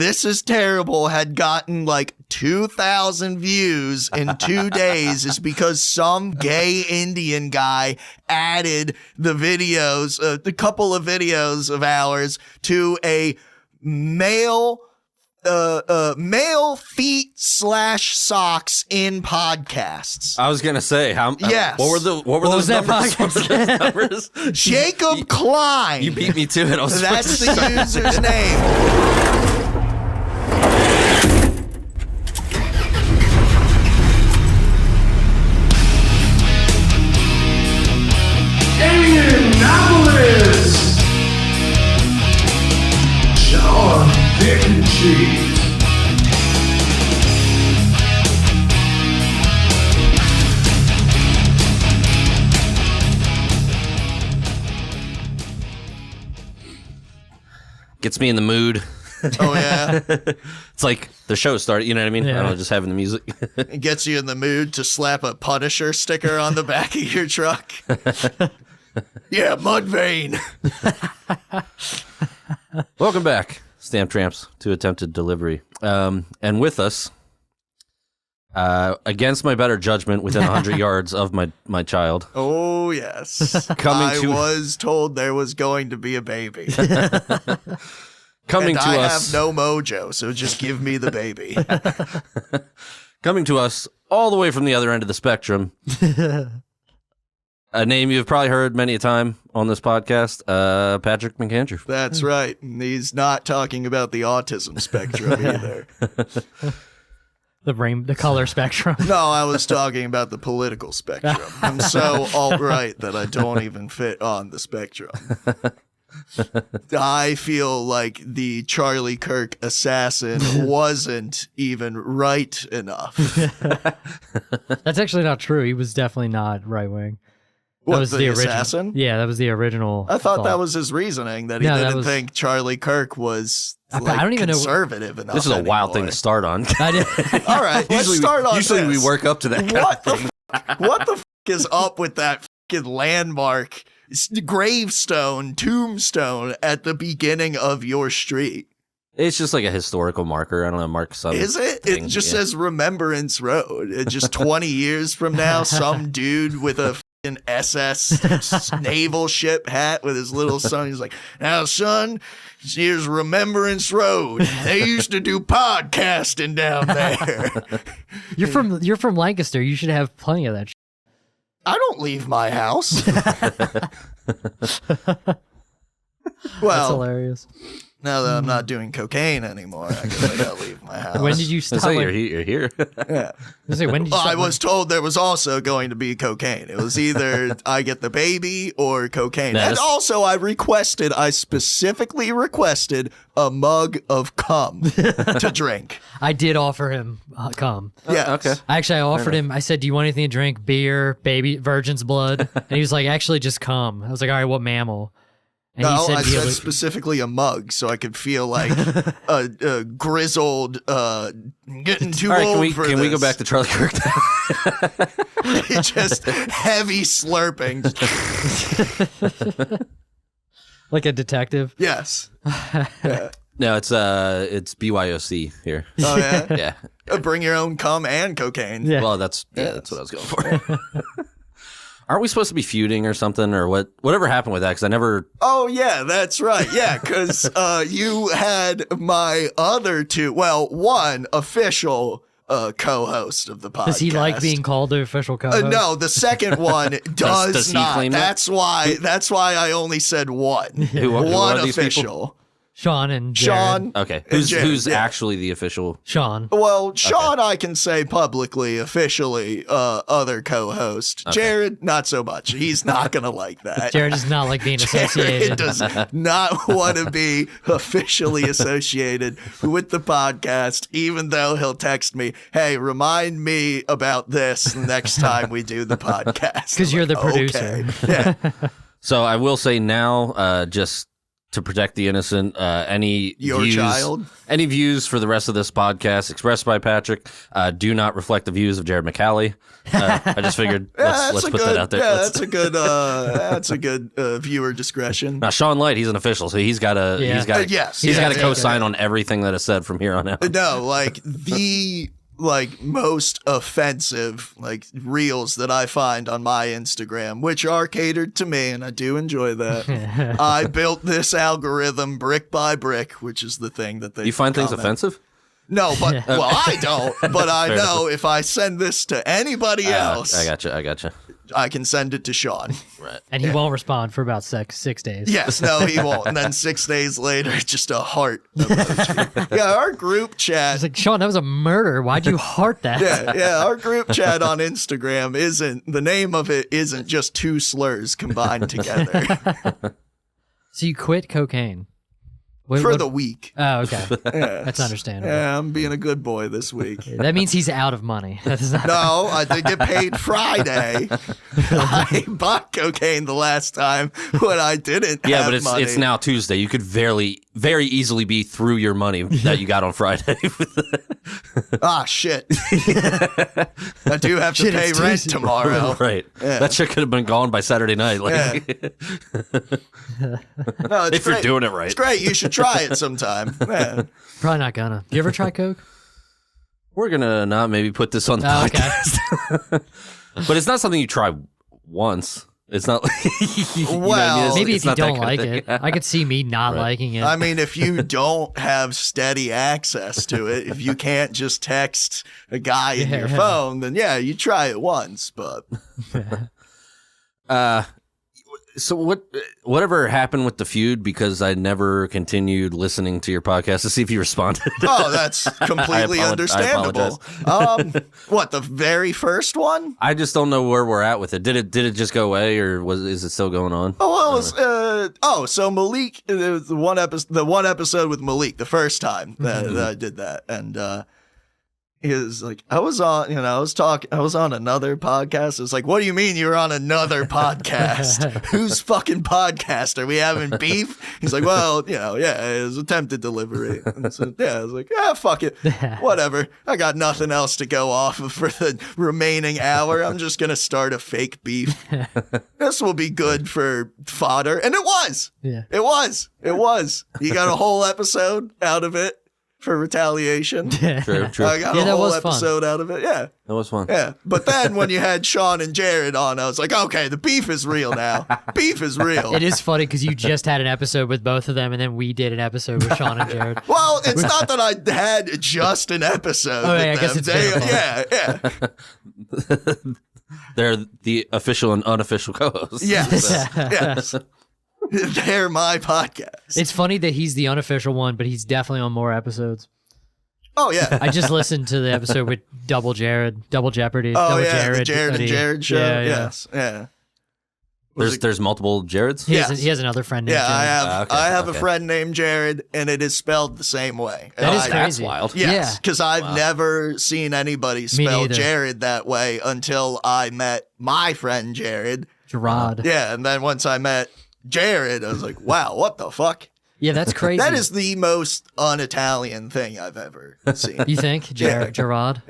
This Is Terrible had gotten like 2,000 views in 2 days is because some gay Indian guy added the videos, a couple of videos of ours to a male feet / socks in podcasts. I was gonna say, yes. What were those numbers? What were those numbers? Jacob Klein. You beat me to it. That's the user's name. Indianapolis, Sean Dick and Cheese. Gets me in the mood. Oh, yeah. It's like the show started, you know what I mean? Yeah. I don't know, just having the music. It gets you in the mood to slap a Punisher sticker on the back of your truck. Yeah, Mudvayne. Welcome back, Stamp Tramps, to Attempted Delivery. And with us, against my better judgment, within 100 yards of my child. Oh, yes. I was told there was going to be a baby. Coming and to I us. have no mojo, so just give me the baby. Coming to us all the way from the other end of the spectrum. A name you've probably heard many a time on this podcast, Patrick McAndrew. That's right. And he's not talking about the autism spectrum either. The color spectrum. No, I was talking about the political spectrum. I'm so alt-right that I don't even fit on the spectrum. I feel like the Charlie Kirk assassin wasn't even right enough. That's actually not true. He was definitely not right-wing. What, That was the original assassin? Yeah, that was the original. I thought that was his reasoning, that he didn't think Charlie Kirk was I don't even know conservative enough. This is a wild thing to start on. All right, let's start on Usually this. we work up to that kind of thing. What the is up with that fucking landmark tombstone at the beginning of your street? It's just like a historical marker. I don't know, mark some. Is it? thing. It just Yeah. says Remembrance Road. It just 20 years from now, some dude with a fucking SS naval ship hat with his little son, he's like, now son, here's Remembrance Road. They used to do podcasting down there. You're from Lancaster. You should have plenty of that shit. I don't leave my house. That's Well, hilarious. now that I'm not doing cocaine anymore, I guess I gotta leave my house. When did you It's stop? like you're here. Yeah. When did you Well, stop? I was told there was also going to be cocaine. It was either I get the baby or cocaine. That And is- also I specifically requested a mug of cum to drink. I did offer him cum. Yeah. Okay. Actually, I offered him. I said, "Do you want anything to drink? Beer, baby, virgin's blood?" And he was like, "Actually, just cum." I was like, "All right, what mammal?" And No, I he said was- specifically a mug so I could feel like a grizzled, getting too All right, old for can we go this. back to Charlie Kirk now? Just heavy slurping. like a detective. Yes. Yeah. No, it's BYOC here. Oh, yeah? Yeah. Bring your own cum and cocaine. Yeah. Well, that's what I was going for. Aren't we supposed to be feuding or something, or what? Whatever happened with that? Because I never. Oh, yeah, that's right. Yeah, because you had my other two, well, one official co-host of the podcast. Does he like being called the official co-host? No, the second one does he not. claim that? That's why I only said one. Who One are these official. people? Sean and Jared. Sean. Okay, and who's Jared, yeah. actually the official? Sean. Well, Sean, I can say publicly, officially, other co-host. Okay. Jared, not so much. He's not going to like that. Jared does not like being Jared associated. does not want to be officially associated with the podcast, even though he'll text me, hey, remind me about this next time we do the podcast. Because you're the Okay. producer. Yeah. So I will say now, just to protect the innocent. Any Your views, child? Any views for the rest of this podcast expressed by Patrick do not reflect the views of Jared McCallie. I just figured let's put that out there. Yeah, that's a good viewer discretion. Now Sean Light, he's an official, so he's got to Yeah. he's got to co-sign on everything that is said from here on out. No, like the most offensive reels that I find on my Instagram, which are catered to me, and I do enjoy that. I built this algorithm brick by brick, which is the thing that they You find things comment. offensive? No, but well, I don't. But I know if I send this to anybody else, I gotcha. I can send it to Sean. Right. And he won't respond for about 6 days. Yes, no, he won't. And then 6 days later, just a heart emoji. Yeah, our group chat. It's like, Sean, that was a murder. Why'd you heart that? Yeah, our group chat on Instagram the name of it isn't just two slurs combined together So you quit cocaine. for the week. Oh, okay. Yeah. That's understandable. Yeah, I'm being a good boy this week. That means he's out of money. That is not. No, I did get paid Friday. I bought cocaine the last time when I didn't Yeah, have but money. it's now Tuesday. You could very easily be through your money that you got on Friday. Ah, shit. I do have to Shit, pay it's rent Tuesday. tomorrow. Right. Yeah. That shit could have been gone by Saturday night. Like, No, it's if you're great. doing it right. It's great. You should try it sometime. Yeah. Probably not gonna. You ever try coke? We're gonna not maybe put this on the Oh, okay. podcast, but it's not something you try once. It's not. You know what I mean? It's- Maybe it's if you not that don't kind of like thing. it. I could see me not liking it. I mean, if you don't have steady access to it, if you can't just text a guy in your phone, then yeah, you try it once. But So whatever happened with the feud? Because I never continued listening to your podcast to see if you responded. oh, that's completely I understandable. What, the very first one? I just don't know where we're at with it. Did it just go away, or is it still going on? Oh, well, it was, so Malik, the one episode with Malik, the first time that I did that, and he was like, I was on another podcast. It's like, what do you mean you're on another podcast? Whose fucking podcast? Are we having beef? He's like, well, yeah, it was attempted delivery. And so, yeah, I was like, yeah, fuck it. Whatever. I got nothing else to go off of for the remaining hour. I'm just going to start a fake beef. This will be good for fodder. And it was. Yeah. It was. You got a whole episode out of it. For retaliation. True. I got a that whole was fun. episode out of it. Yeah. That was fun. Yeah. But then when you had Sean and Jared on, I was like, okay, the beef is real now. Beef is real. It is funny because you just had an episode with both of them, and then we did an episode with Sean and Jared. Well, it's not that I had just an episode. Oh, yeah, with I guess them. it's their fault. Yeah. They're the official and unofficial co-hosts. Yes. Yes. They're my podcast. It's funny that he's the unofficial one, but he's definitely on more episodes. Oh, yeah. I just listened to the episode with Double Jeopardy. Oh, Double yeah. The Jared and Jared show. Yeah. Yes. Yeah. There's multiple Jareds. He, Yes. he has another friend named Yeah, Jared. I have okay. a friend named Jared, and it is spelled the same way. That is I- That's crazy. wild. Yes, Yeah. because I've never seen anybody spell neither. Jared that way until I met my friend Jared. Gerard. Yeah, and then once I met Jared, I was like, wow, what the fuck? Yeah, that's crazy. That is the most un-Italian thing I've ever seen. You think? Gerard? Jarrod.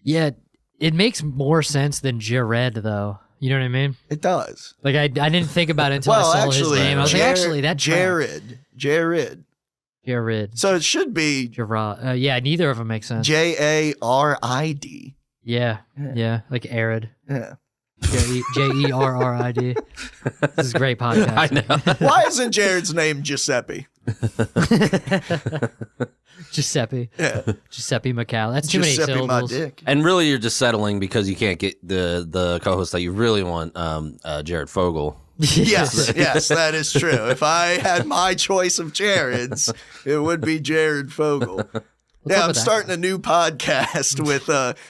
Yeah, it makes more sense than Jared, though. You know what I mean? It does. Like, I didn't think about it until I saw his name. I was like, actually, that's Jared. Jared. So it should be Gerard. Yeah, neither of them make sense. Jarid. Yeah, like Arid. Yeah. Jerrid. This is a great podcast. I know. Why isn't Jared's name Giuseppe? Giuseppe. Yeah. Giuseppe McCall. That's too Giuseppe, many my syllables. dick. And really, you're just settling because you can't get the co-host that you really want, Jared Fogle. Yes, yes, that is true. If I had my choice of Jareds, it would be Jared Fogle. Yeah, up I'm with that? starting a new podcast with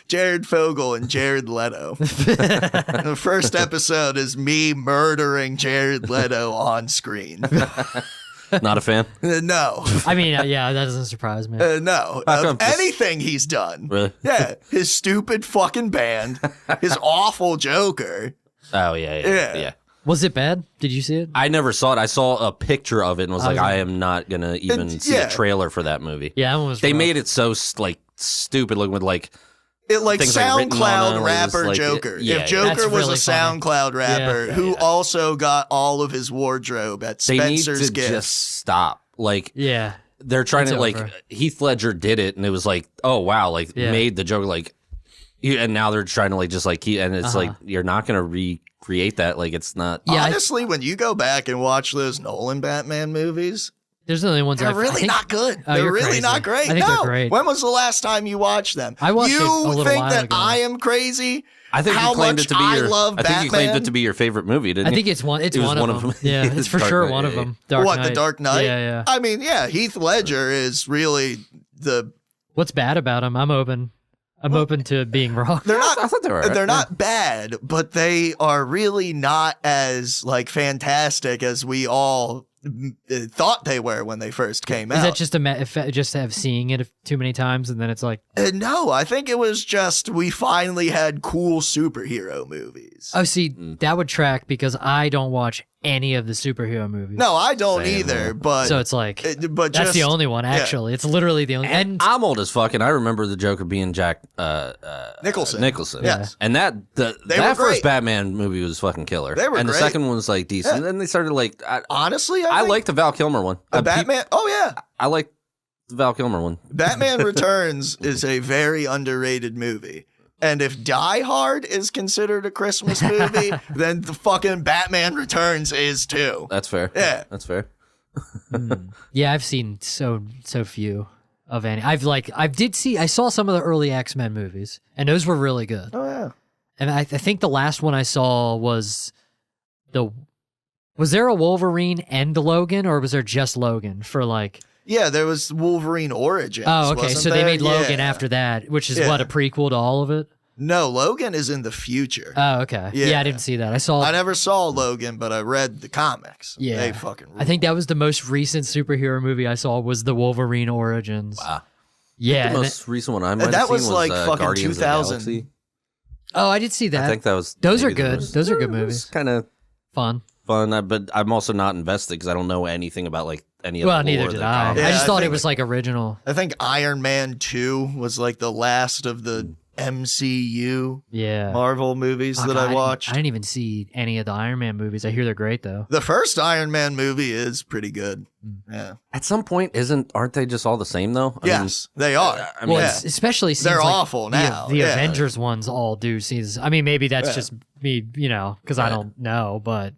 Jared Fogle and Jared Leto. The first episode is me murdering Jared Leto on screen. Not a fan? No, I mean, yeah, that doesn't surprise me. no. How Of come? anything he's done. Really? Yeah, his stupid fucking band, his awful Joker. Oh, yeah. Was it bad? Did you see it? I never saw it. I saw a picture of it and was like, yeah. I am not gonna even see a trailer for that movie. Yeah, that one was They rough. made it so like stupid looking with like It like things like written on SoundCloud them, rapper like, Joker. yeah, If Joker That's was really a funny. SoundCloud rapper who also got all of his wardrobe at they need Spencer's to Gifts. just stop. Like Yeah. they're trying It's to like over. Heath Ledger did it and it was like, oh wow, like Yeah. made the Joker like and now they're trying to like just like keep and it's like you're not gonna recreate that. Like it's not Yeah, Honestly, when you go back and watch those Nolan Batman movies, There's the only ones they're I really think, not good. Oh, They're you're really crazy. not great. I think no. they're great. When was the last time you watched them? I watched you it a little think while that ago. I am crazy? I think how you claimed much it to be I your love I think you claimed Batman? it to be your favorite movie, didn't I you? think it's one. It's It was one of them. Yeah, it's for Dark sure Knight, one of yeah, them. Dark What, Knight. The Dark Knight? Yeah, yeah. I mean, yeah, Heath Ledger is really the. What's bad about him? I'm open. I'm open to being wrong. They're not. I thought they were. They're not bad, but they are really not as like fantastic as we all thought they were when they first came Is out. that just just have seeing it too many times and then it's like, No, I think it was just we finally had cool superhero movies. oh, see, that would track because I don't watch any of the superhero movies. No, I don't Same, either. yeah. But So it's like, but that's just, the only one, actually. It's literally the only. And I'm old as fuck, and I remember the Joker being Jack Nicholson. Nicholson. Yes. And that They were that first great. Batman movie was fucking killer. They were and great. the second one was like decent. And then they started like Honestly, I think like the Val Kilmer one. Batman. Oh yeah, I like the Val Kilmer one. Batman Returns is a very underrated movie. And if Die Hard is considered a Christmas movie, then the fucking Batman Returns is too. That's fair. Yeah. That's fair. yeah, I've seen so few of any. I saw some of the early X-Men movies and those were really good. Oh yeah. And I think the last one I saw was there a Wolverine and Logan, or was there just Logan for like? Yeah, there was Wolverine Origins. Oh, okay. wasn't So they there? made Logan Yeah. after that, which is Yeah. what, a prequel to all of it? No, Logan is in the future. Oh, okay. Yeah. Yeah, I didn't see that. I saw. I never saw Logan, but I read the comics. Yeah. They fucking rule. I think that was the most recent superhero movie I saw was the Wolverine Origins. Wow. Yeah. The and most recent one I might that have seen was like fucking Guardians 2000. of the Galaxy. oh, I did see that. I think that was. Those are maybe the good. most- Those are good movies. Kind of Fun. fun, but I'm also not invested because I don't know anything about like any of Well, the lore neither of did the I. comics. I Yeah, just I thought it think- was like original. I think Iron Man 2 was like the last of the MCU Yeah. Marvel movies Fuck, that I didn't- watched. I didn't even see any of the Iron Man movies. I hear they're great though. The first Iron Man movie is pretty good. Yeah. At some point, aren't they just all the same though? I mean, Yes, they are. I mean, Well, yeah. it's especially seems They're like awful the- now, The yeah. Avengers ones all do seems. I mean, maybe that's Yeah. just me, because I don't know, but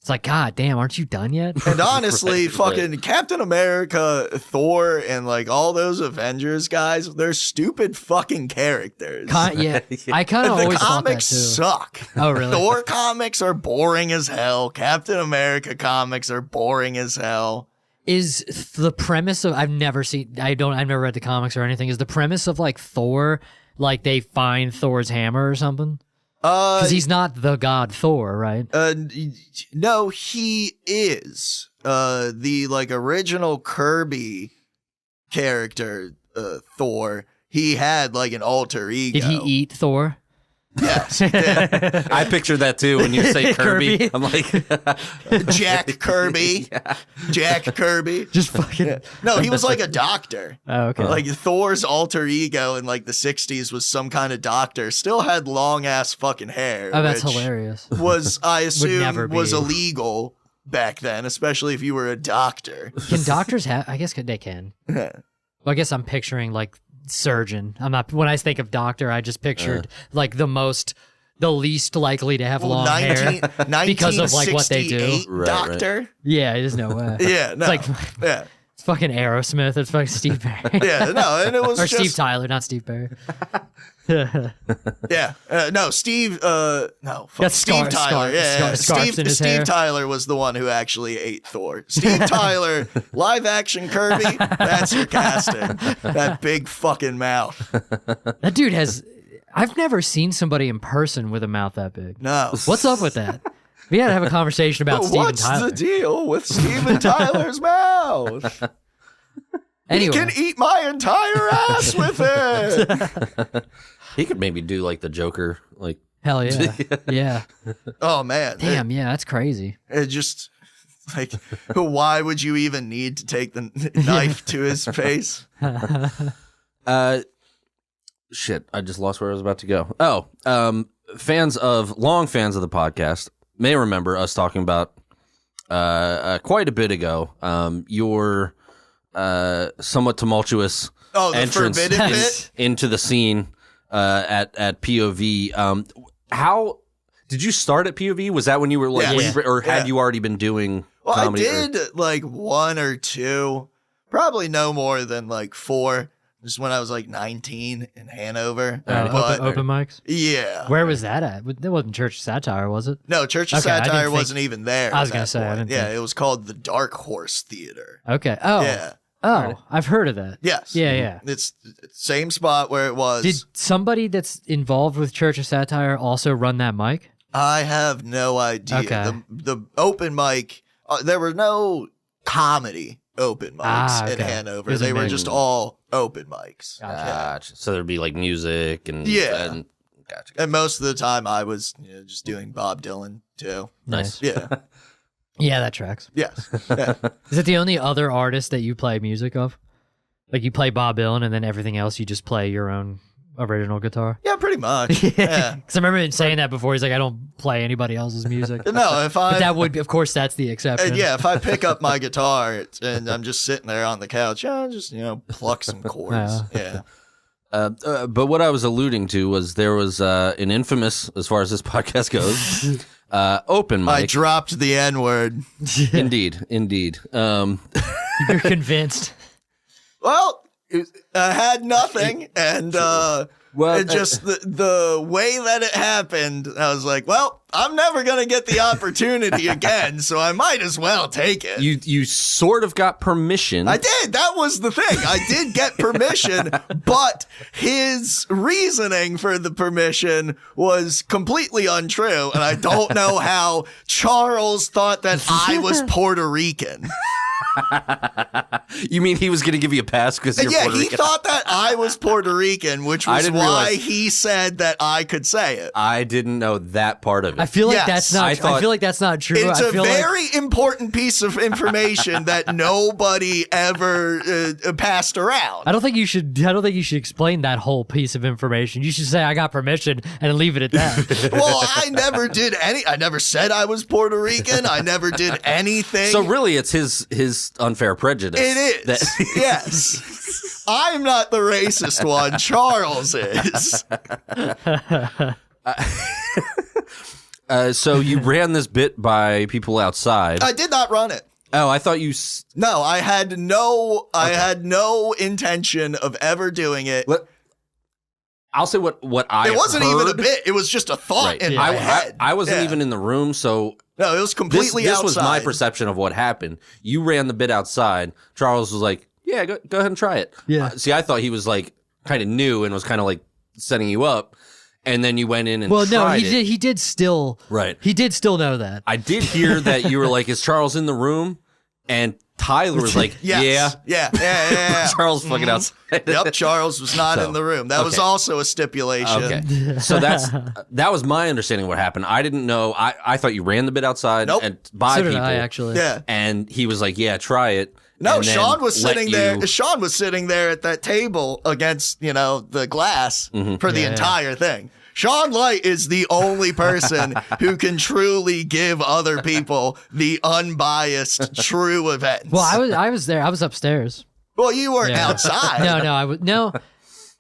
it's like, God damn, aren't you done yet? And honestly, Right, fucking Captain America, Thor, and like all those Avengers guys, they're stupid fucking characters. Yeah, I kind of the always thought that comics too. suck. Oh, really? Thor comics are boring as hell. Captain America comics are boring as hell. Is the premise of I've never read the comics or anything. Is the premise of like Thor like they find Thor's hammer or something? Because he's not the god Thor, right? No, he is. The like original Kirby character, Thor. He had like an alter ego. Did he eat Thor? Yes, he did. I pictured that too when you say Kirby. Kirby. I'm like, Jack Kirby. Jack Kirby. Just fucking. No, he was like a doctor. Oh, okay. Like Thor's alter ego in like the 60s was some kind of doctor. Still had long ass fucking hair. Oh, that's which hilarious. Was I never assume be. was illegal back then, especially if you were a doctor. Can doctors have? I guess they can. Well, I guess I'm picturing like surgeon. I'm not. When I think of doctor, I just pictured like the least likely to have long hair because of like what they do. 1968 Right, doctor. Yeah, there's no way. Yeah, no. It's like yeah, it's fucking Aerosmith. It's fucking Steve Perry. yeah, no, and it was Or just Steve Tyler, not Steve Perry. yeah, no, Steve, no, fuck, Got Steve Tyler, scarves Steve, in his Steve hair. Tyler was the one who actually ate Thor. Steve Tyler, live action Kirby, that's your casting. That big fucking mouth. That dude has. I've never seen somebody in person with a mouth that big. No, What's up with that? We had to have a conversation about Steven what's Tyler. the deal with Steven Tyler's mouth? Anyway, He can eat my entire ass with it. he could maybe do like the Joker, like Hell yeah. Yeah. Oh man, Damn, yeah, that's crazy. it just like, why would you even need to take the knife to his face? Shit, I just lost where I was about to go. Oh, long fans of the podcast may remember us talking about quite a bit ago your somewhat tumultuous Oh, the entrance forbidden bit? into the scene at POV. How did you start at POV? Was that when you were like, Yes. or had Yeah. you already been doing Well, comedy? I did like 1 or 2, probably no more than like 4. Just when I was like 19 in Hanover. But- Open mics? yeah. Where was that at? That wasn't Church of Satire, was it? No, Church of Okay, I didn't Satire think- wasn't even there. I was at gonna that say, I point. didn't Yeah, think- it was called the Dark Horse Theater. Okay. Oh. Yeah. Oh, I've heard of that. Yes. Yeah, yeah. It's same spot where it was. Did somebody that's involved with Church of Satire also run that mic? I have no idea. Okay. The open mic, there were no comedy open mics in okay. Hanover. It was a They were mix. just all open mics. Gotcha. So there'd be like music and Yeah. Gotcha. And most of the time I was just doing Bob Dylan too. Nice. Yeah. Yeah, that tracks. Yes. Yeah. Is it the only other artist that you play music of? Like you play Bob Dylan and then everything else you just play your own original guitar? Yeah, pretty much. Yeah. Because I remember him saying that before. He's like, I don't play anybody else's music. No, if I But that would, of course, that's the exception. yeah, if I pick up my guitar and I'm just sitting there on the couch, I'll just pluck some chords. Yeah. But what I was alluding to was there was an infamous, as far as this podcast goes, open mic. I dropped the N word. Indeed. You're convinced. Well, I had nothing, and Well, it just the way that it happened, I was like, well, I'm never gonna get the opportunity again, so I might as well take it. You sort of got permission. I did. That was the thing. I did get permission, but his reasoning for the permission was completely untrue, and I don't know how Charles thought that I was Puerto Rican. You mean he was going to give you a pass because you're Yeah, Puerto he Rican? thought that I was Puerto Rican, which I was didn't why realize- he said that I could say it. I didn't know that part of it. I feel like Yes. that's not. I I, thought- feel like that's not true. It's I a feel like very important piece of information that nobody ever passed around. I don't think you should. I don't think you should explain that whole piece of information. You should say I got permission and leave it at that. Well, I never did I never said I was Puerto Rican. I never did anything. So really, it's his unfair prejudice. It is. that- Yes. I'm not the racist one. Charles is. So you ran this bit by people outside. I did not run it. Oh, I thought you. No, I had no intention of ever doing it. I'll say what I. It wasn't even a heard. bit. It was just a thought Right. in my head. I wasn't Yeah. even in the room, so No, it was this completely outside. was my perception of what happened. You ran the bit outside. Charles was like, "Yeah, go ahead and try it." Yeah. See, I thought he was like kind of new and was kind of like setting you up, and then you went in and Well, no, tried he it. did. He did still. Right. He did still know that. I did hear that you were like, "Is Charles in the room?" And Tyler was like, Yes. Yeah. Charles fucking outside. Yep, Charles was not So, in the room. That was okay. also a stipulation. Okay. So that was my understanding of what happened. I didn't know. I thought you ran the bit outside Nope. and by So did people. I actually. Yeah. And he was like, "Yeah, try it." No, and then Sean was let sitting you- there. Sean was sitting there at that table against, the glass for the Yeah. entire thing. Sean Light is the only person who can truly give other people the unbiased, true events. Well, I was there. I was upstairs. Well, you weren't Yeah. outside.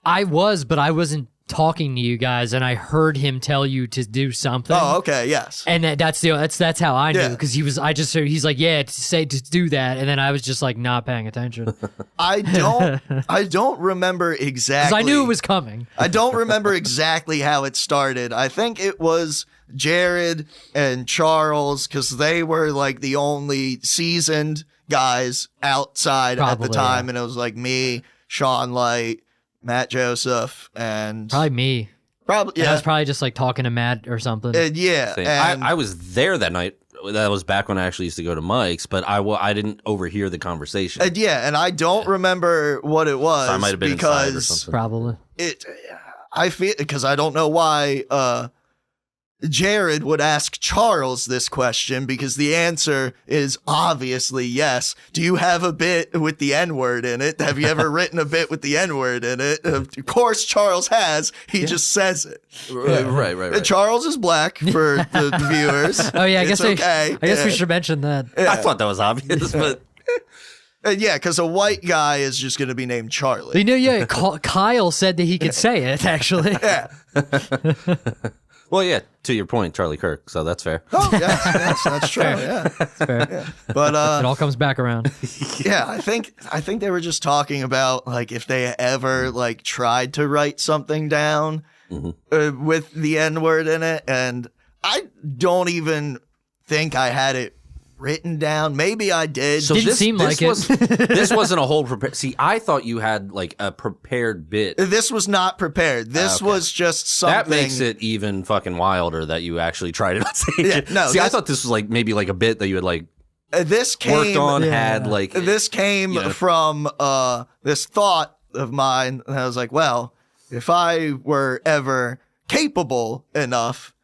I was, but I wasn't talking to you guys, and I heard him tell you to do something. Oh, okay, yes. And that's how I knew Yeah. because he's like, yeah, to do that, and then I was just like not paying attention because I don't remember exactly. I knew it was coming. I don't remember exactly how it started. I think it was Jared and Charles because they were like the only seasoned guys outside at the Probably, time. yeah. And it was like me, Sean Light, Matt Joseph, and Probably me. probably, And I yeah. was probably just like talking to Matt or something. Yeah. thing. And I was there that night. That was back when I actually used to go to Mike's, but I didn't overhear the conversation. and I don't remember what it was So I might have been inside or because something. Probably. I feel because I don't know why Jared would ask Charles this question because the answer is obviously yes. Do you have a bit with the N-word in it? Have you ever written a bit with the N-word in it? Of course Charles has. He just says it. Right. Charles is black for the viewers. Oh yeah, I guess okay. I guess we should mention that. I thought that was obvious, but Yeah, because a white guy is just going to be named Charlie. You know, yeah, Kyle said that he could say it, actually. Yeah. well, yeah. To your point, Charlie Kirk. So that's fair. Oh, yeah, that's true. Yeah. Fair. Yeah. But It all comes back around. yeah, I think they were just talking about like if they ever like tried to write something down with the N-word in it, and I don't even think I had it written down. Maybe I did. So Didn't seem like it. This wasn't a whole prepared. See, I thought you had like a prepared bit. This was not prepared. This was just something. That makes it even fucking wilder that you actually tried it on stage. Yeah, no, See, I thought this was like maybe like a bit that you had like this came worked on, had like this came from this thought of mine, and I was like, well, if I were ever capable enough,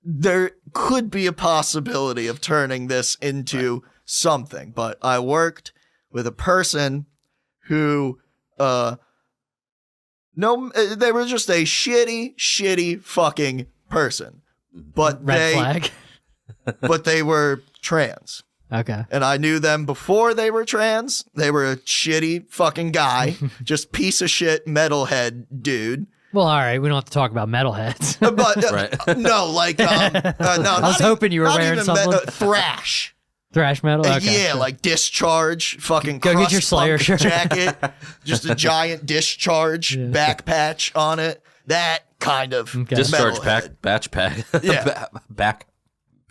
there could be a possibility of turning this into something. But I worked with a person who, they were just a shitty fucking person. But Red flag. but they were trans. Okay. And I knew them before they were trans. They were a shitty fucking guy, just piece of shit metalhead dude. Well, all right. We don't have to talk about metalheads. But no, like no. I was hoping you were wearing something. Thrash. Thrash metal. Okay. Yeah, like Discharge. Fucking Go get your crust Slayer punk shirt. jacket. Just a giant Discharge back patch on it. That kind of discharge metalhead. batch pack. Yeah. Back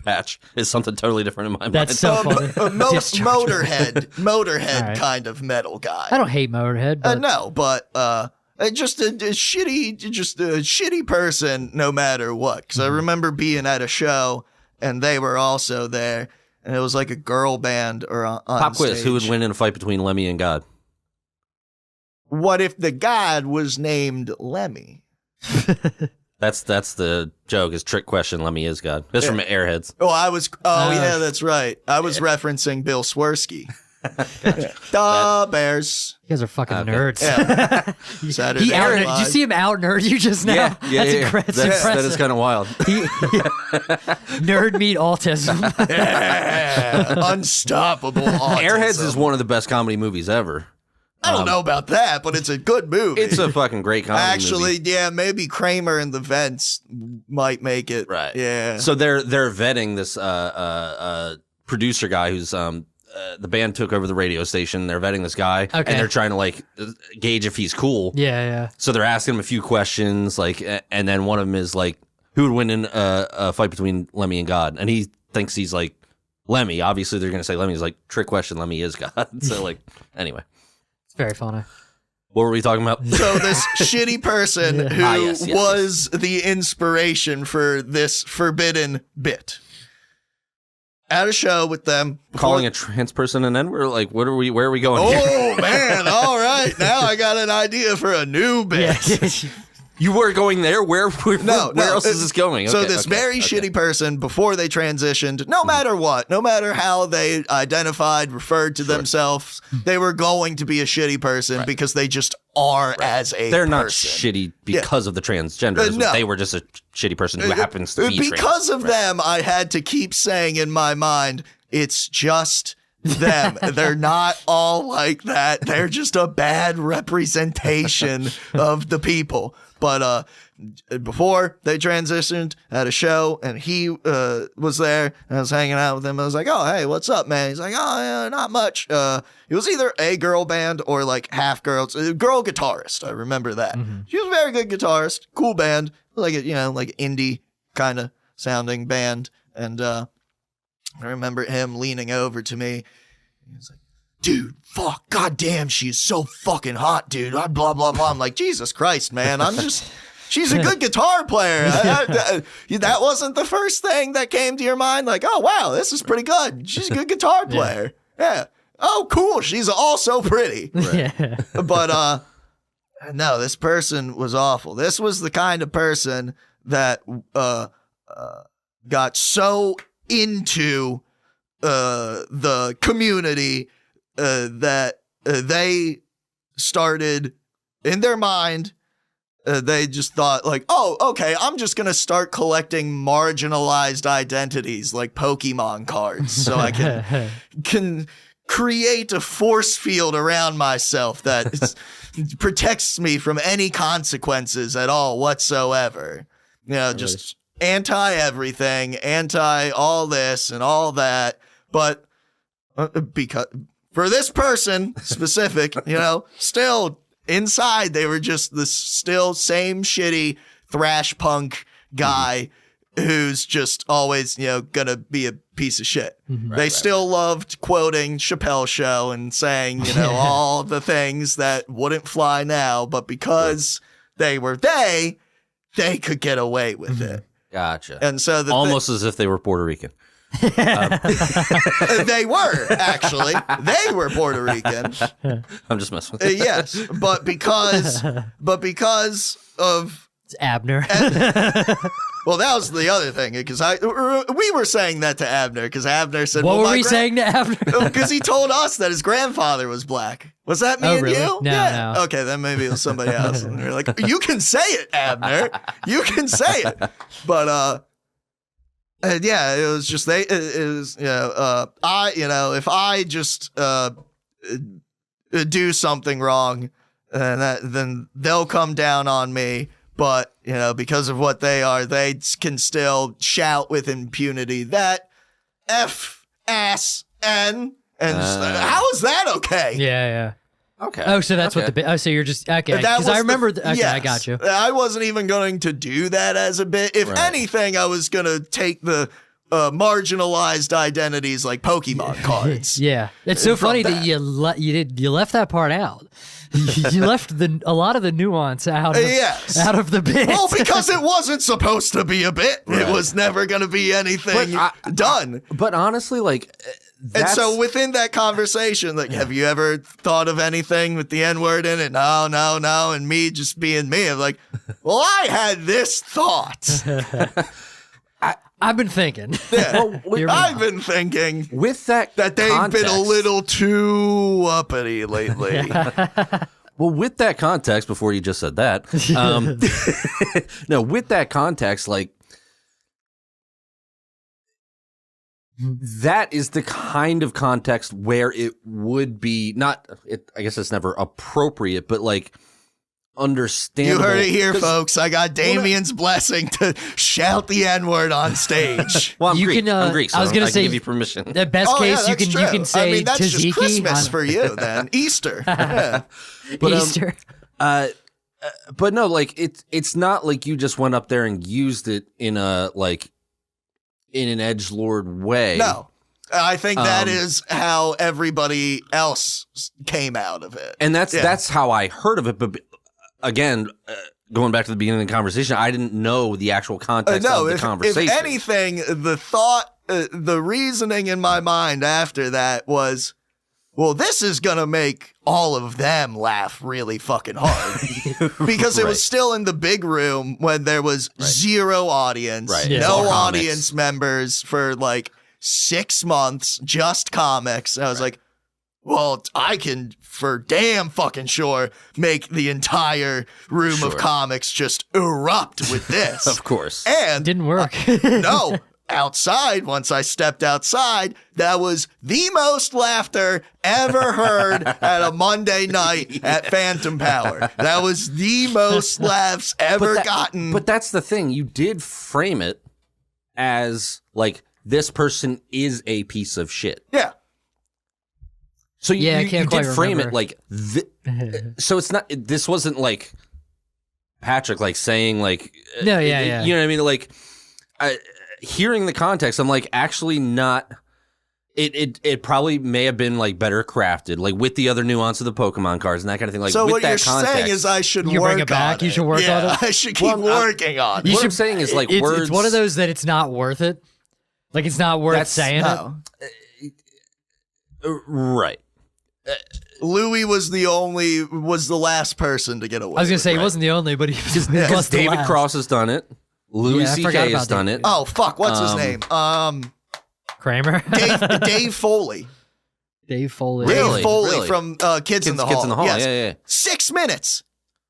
patch is something totally different in my mind. That's so funny. Discharge. Motorhead Right. kind of metal guy. I don't hate Motorhead, but No, but just a shitty person no matter what. Because I remember being at a show and they were also there, and it was like a girl band or on Pop quiz: stage. who would win in a fight between Lemmy and God? What if the god was named Lemmy? That's the joke. Is trick question. Lemmy is God. This from Airheads. Yeah, that's right. I was referencing Bill Swirsky. The Bears. you guys are fucking nerds. Yeah. Saturday He out. Night Did you Live. see him out nerd you just now? That's impressive. That is kind of wild. Nerd meet autism. Yeah. Unstoppable autism. Airheads is one of the best comedy movies ever. I don't know about that, but it's a good movie. It's a fucking great comedy Actually, movie. yeah, maybe Kramer and the Vents might make it. Right. Yeah. So they're vetting this producer guy who's the band took over the radio station. They're vetting this guy, and they're trying to like gauge if he's cool. Yeah. So they're asking him a few questions, like, and then one of them is like, who would win in a fight between Lemmy and God? And he thinks he's like Lemmy. Obviously, they're gonna say Lemmy. He's like, trick question. Lemmy is God. So like, anyway. It's very funny. What were we talking about? So this shitty person who yes. was the inspiration for this forbidden bit. At a show with them. Calling a trans person an N-word? Like, where are we going here? Oh, man. All right. Now I got an idea for a new bit. You were going there? Where else is this going? So Okay, this okay, very shitty person, before they transitioned, no matter what, no matter how they identified, referred to themselves, they were going to be a shitty person because they just are as a They're not person. shitty because of the transgenders. No. They were just a shitty person who happens to be trans. Because of them, I had to keep saying in my mind, it's just them. They're not all like that. They're just a bad representation of the people. But before they transitioned at a show, and he was there, and I was hanging out with him. I was like, "Oh, hey, what's up, man?" He's like, "Oh, yeah, not much." It was either a girl band or like half girls, girl guitarist. I remember that. She was a very good guitarist, cool band, like like indie kind of sounding band. And I remember him leaning over to me. He was like, dude, fuck, goddamn, she's so fucking hot, dude. Blah, blah, blah. I'm like, Jesus Christ, man. She's a good guitar player. That wasn't the first thing that came to your mind. Like, oh, wow, this is pretty good. She's a good guitar player. Yeah. Oh, cool. She's also pretty. Yeah. But, no, this person was awful. This was the kind of person that got so into the community that they started in their mind. They just thought like, oh, okay, I'm just going to start collecting marginalized identities like Pokemon cards so I can create a force field around myself that protects me from any consequences at all whatsoever. You know, just anti-everything, anti-all this and all that. But because for this person specific, you know, still inside, they were just the still same shitty thrash punk guy who's just always, you know, gonna be a piece of shit. They still loved quoting Chappelle's Show and saying, you know, all the things that wouldn't fly now, but because they were they could get away with it. Gotcha. And so almost as if they were Puerto Rican. They were actually. They were Puerto Rican. I'm just messing with you. Yes, but because of It's Abner. well, that was the other thing because we were saying that to Abner because Abner said, What well, were we saying to Abner? Because he told us that his grandfather was black. Was that me and really? you? No, yeah. no. Okay, then maybe it was somebody else. And we were like, you can say it, Abner. You can say it. But yeah, it was just it was if I just do something wrong, then they'll come down on me. But you know, because of what they are, they can still shout with impunity that F ass N. And how is that okay? Yeah. Okay. Oh, so that's what the so you're just okay. Because I remember. Okay, yes. I got you. I wasn't even going to do that as a bit. If anything, I was going to take the marginalized identities like Pokemon cards. Yeah, it's so funny that you left that part out. You left a lot of the nuance out of the bit. Well, because it wasn't supposed to be a bit. Right. It was never going to be anything done. But honestly, like, and so within that conversation, like, have you ever thought of anything with the N-word in it? No. And me just being me, I'm like, well, I had this thought. I've been thinking. Yeah, I've been thinking with that they've been a little too uppity lately. Well, with that context, before you just said that, no, with that context, like, that is the kind of context where it would be I guess it's never appropriate, but like understandable. You heard it here, folks. I got Damien's blessing to shout the N-word on stage. Well, I'm Greek, so I was going to say, give you permission. The best case you can say that's tzatziki. Just Christmas for you then. Easter. Yeah. But, Easter. But no, like it's not like you just went up there and used it in an edgelord way. No. I think that is how everybody else came out of it. And that's how I heard of it. But again, going back to the beginning of the conversation, I didn't know the actual context of the conversation. If anything, the thought, the reasoning in my mind after that was, well, this is going to make all of them laugh really fucking hard. Because it was still in the big room when there was zero audience, no audience members for like 6 months, just comics. And I was like, well, I can for damn fucking sure make the entire room of comics just erupt with this. Of course. And didn't work. No. Outside, once I stepped outside, that was the most laughter ever heard at a Monday night at Phantom Power. That was the most laughs ever gotten. But that's the thing. You did frame it as like, this person is a piece of shit. Yeah. So you did frame remember. it like, so it's not, this wasn't like Patrick, like saying like, no, yeah. You know what I mean? Like, hearing the context, I'm like, actually not, it probably may have been like better crafted, like with the other nuance of the Pokemon cards and that kind of thing. Like, so with what that you're context, saying is I should you work bring it back. on You should work on it. I should keep working on it. What I'm saying is like words. It's one of those that it's not worth it. Like it's not worth saying it. Right. Louis was the last person to get away. I was gonna say he wasn't the only, but he was because David Cross has done it. Louis Yeah, I forgot C.K. has about done Dave. it. Oh fuck, what's his name? Kramer. Dave Foley. Dave Foley. Really? Dave Foley from Kids in the Hall. Kids in the Hall. Yes. Yeah. 6 minutes.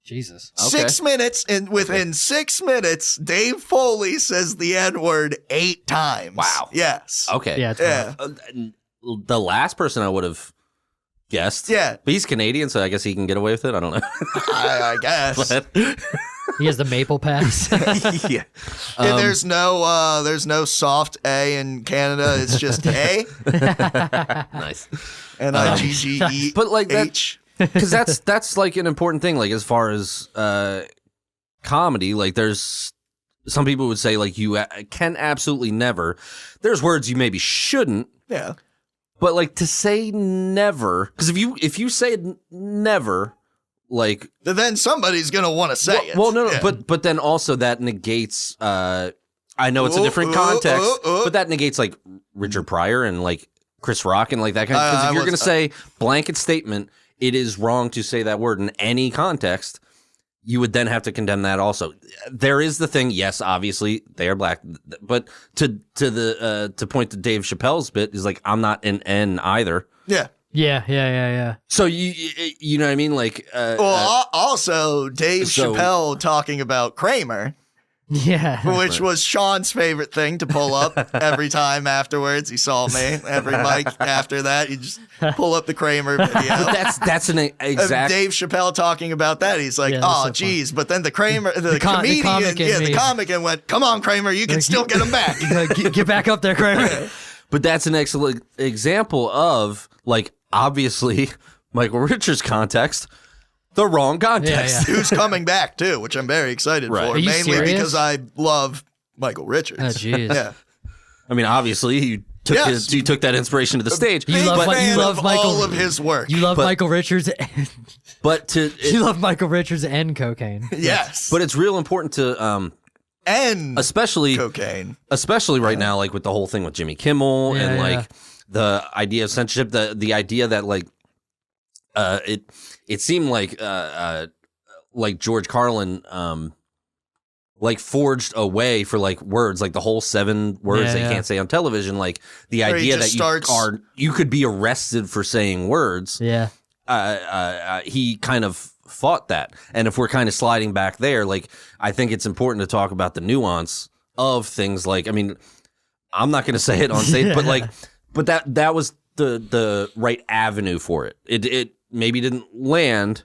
Jesus. Okay. 6 minutes, and within 6 minutes, Dave Foley says the N-word 8 times. Wow. Yes. Okay. Yeah, it's Yeah. The last person I would have guessed. Yeah. But he's Canadian, so I guess he can get away with it. I don't know. I guess. But- He has the maple pass. yeah. And there's no soft A in Canada. It's just A. Nice. N-I-G-G-E-H. But like that, because that's like an important thing. Like as far as comedy, like there's some people would say like you can absolutely never. There's words you maybe shouldn't. Yeah. But like to say never, because if you say never, like Then somebody's gonna want to say it. well, no, Yeah. but then also that negates. I know it's a different context, but that negates like Richard Pryor and like Chris Rock and like that kind. Because if you're gonna say blanket statement, it is wrong to say that word in any context. You would then have to condemn that also. There is the thing. Yes, obviously they are black, but to point to Dave Chappelle's bit is like I'm not an N either. Yeah. Yeah. So you know what I mean? Like, Also, Dave so- Chappelle talking about Kramer, Yeah. which was Sean's favorite thing to pull up every time afterwards he saw me. Every mic after that, you just pull up the Kramer video. that's an And exact. Dave Chappelle talking about that, he's like, Yeah, that's "Oh, so geez!" But then the Kramer, the comedian, comic in the me. comic, and went, "Come on, Kramer, you can still get him back." Get back up there, Kramer. But that's an excellent example of like obviously Michael Richards' context, the wrong context. Yeah. Who's coming back too, which I'm very excited Right. for, Are you mainly serious? because I love Michael Richards. Oh, jeez. Yeah. I mean, obviously he took Yes. he took that inspiration to the stage. You Big love fan you love of Michael. all of his work. You love But- Michael Richards. But to You love Michael Richards and cocaine. Yes. but it's real important to and especially cocaine. right now, like with the whole thing with Jimmy Kimmel Yeah, and yeah. like the idea of censorship, the idea that like it seemed like George Carlin like forged a way for like words, like the whole 7 words Yeah, that you yeah. can't say on television, like the Where he idea just that you could be arrested for saying words. Yeah. He kind of fought that. And if we're kind of sliding back there, like I think it's important to talk about the nuance of things like, I mean, I'm not going to say it on stage, but that was the right avenue for it. It maybe didn't land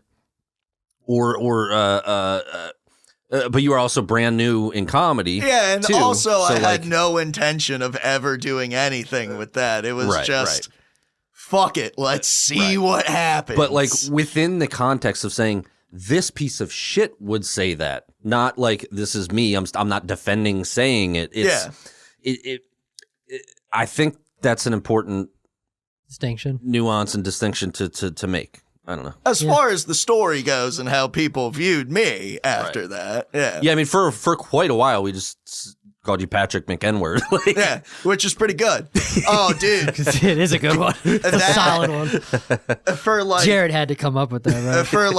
but you were also brand new in comedy. Yeah, and too. also So, I had like, no intention of ever doing anything with that. It was Right, just, fuck it, let's see what happens. but like within the context of saying this piece of shit would say that, not like this is me. I'm not defending saying it. It's, it I think that's an important Distinction. nuance and distinction to make. I don't know. as far as the story goes and how people viewed me after that, Yeah, I mean, for quite a while, we just called you Patrick McAndrew. Like, yeah, which is pretty good. Oh, dude, It is a good one. It's a That- solid one. for like Jared had to come up with that, right? for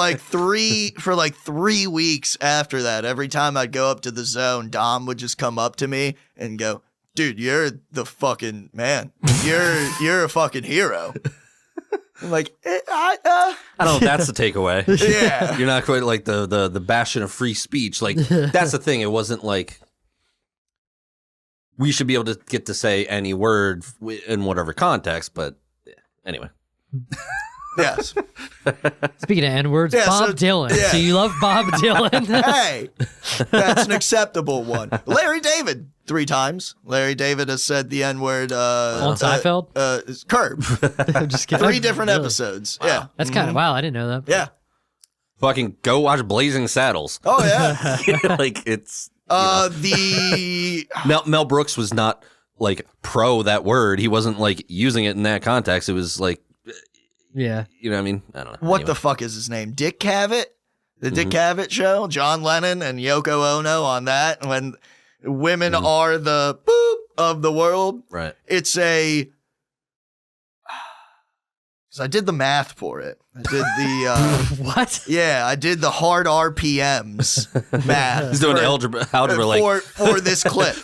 like 3 weeks after that, every time I'd go up to the zone, Dom would just come up to me and go, "Dude, you're the fucking man. You're a fucking hero." I'm like, I don't know if that's the takeaway. yeah. You're not quite like the bastion of free speech. Like, that's the thing. It wasn't like we should be able to get to say any word in whatever context, but yeah. Anyway. Yes. Speaking of N-words, Yeah, Bob so- Dylan. yeah. Do you love Bob Dylan? Hey, that's an acceptable one. Larry David 3 times. Larry David has said the N-word On Seinfeld? Curb. I'm just kidding. 3 different Really? episodes. Yeah. That's kind of wow. I didn't know that. Yeah. Fucking go watch Blazing Saddles. Oh yeah. Like, it's The Mel Brooks was not like pro that word. He wasn't like using it in that context. It was like, Yeah. you know what I mean? I don't know. what Anyway. the fuck is his name? Dick Cavett? The Dick Cavett show? John Lennon and Yoko Ono on that when women are the boop of the world. Right. It's a because I did the math for it. I did the What? yeah, I did the hard RPMs math. He's doing algebra like for this clip,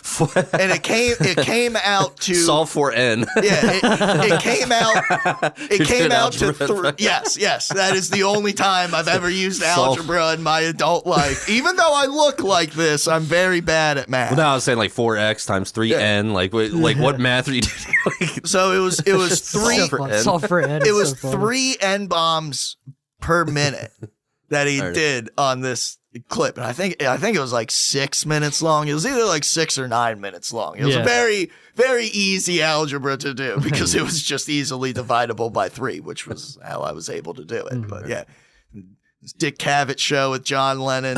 and it came out to solve for n. Yeah, it came out. It You're came doing out to algebra. yes. That is the only time I've ever used Solve. algebra in my adult life. Even though I look like this, I'm very bad at math. Well, now I was saying like 4x times 3n. Like what math are you doing? So it was three. Solve for n. Solve for n. It is was so funny. 3 N bombs per minute that he did on this clip, and I think it was like 6 minutes long. It was either like 6 or 9 minutes long. It was a very, very easy algebra to do because it was just easily dividable by 3, which was how I was able to do it. But yeah, this Dick Cavett show with John Lennon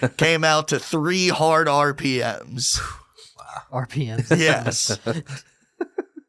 it came out to 3 hard RPMs. RPMs. Yes.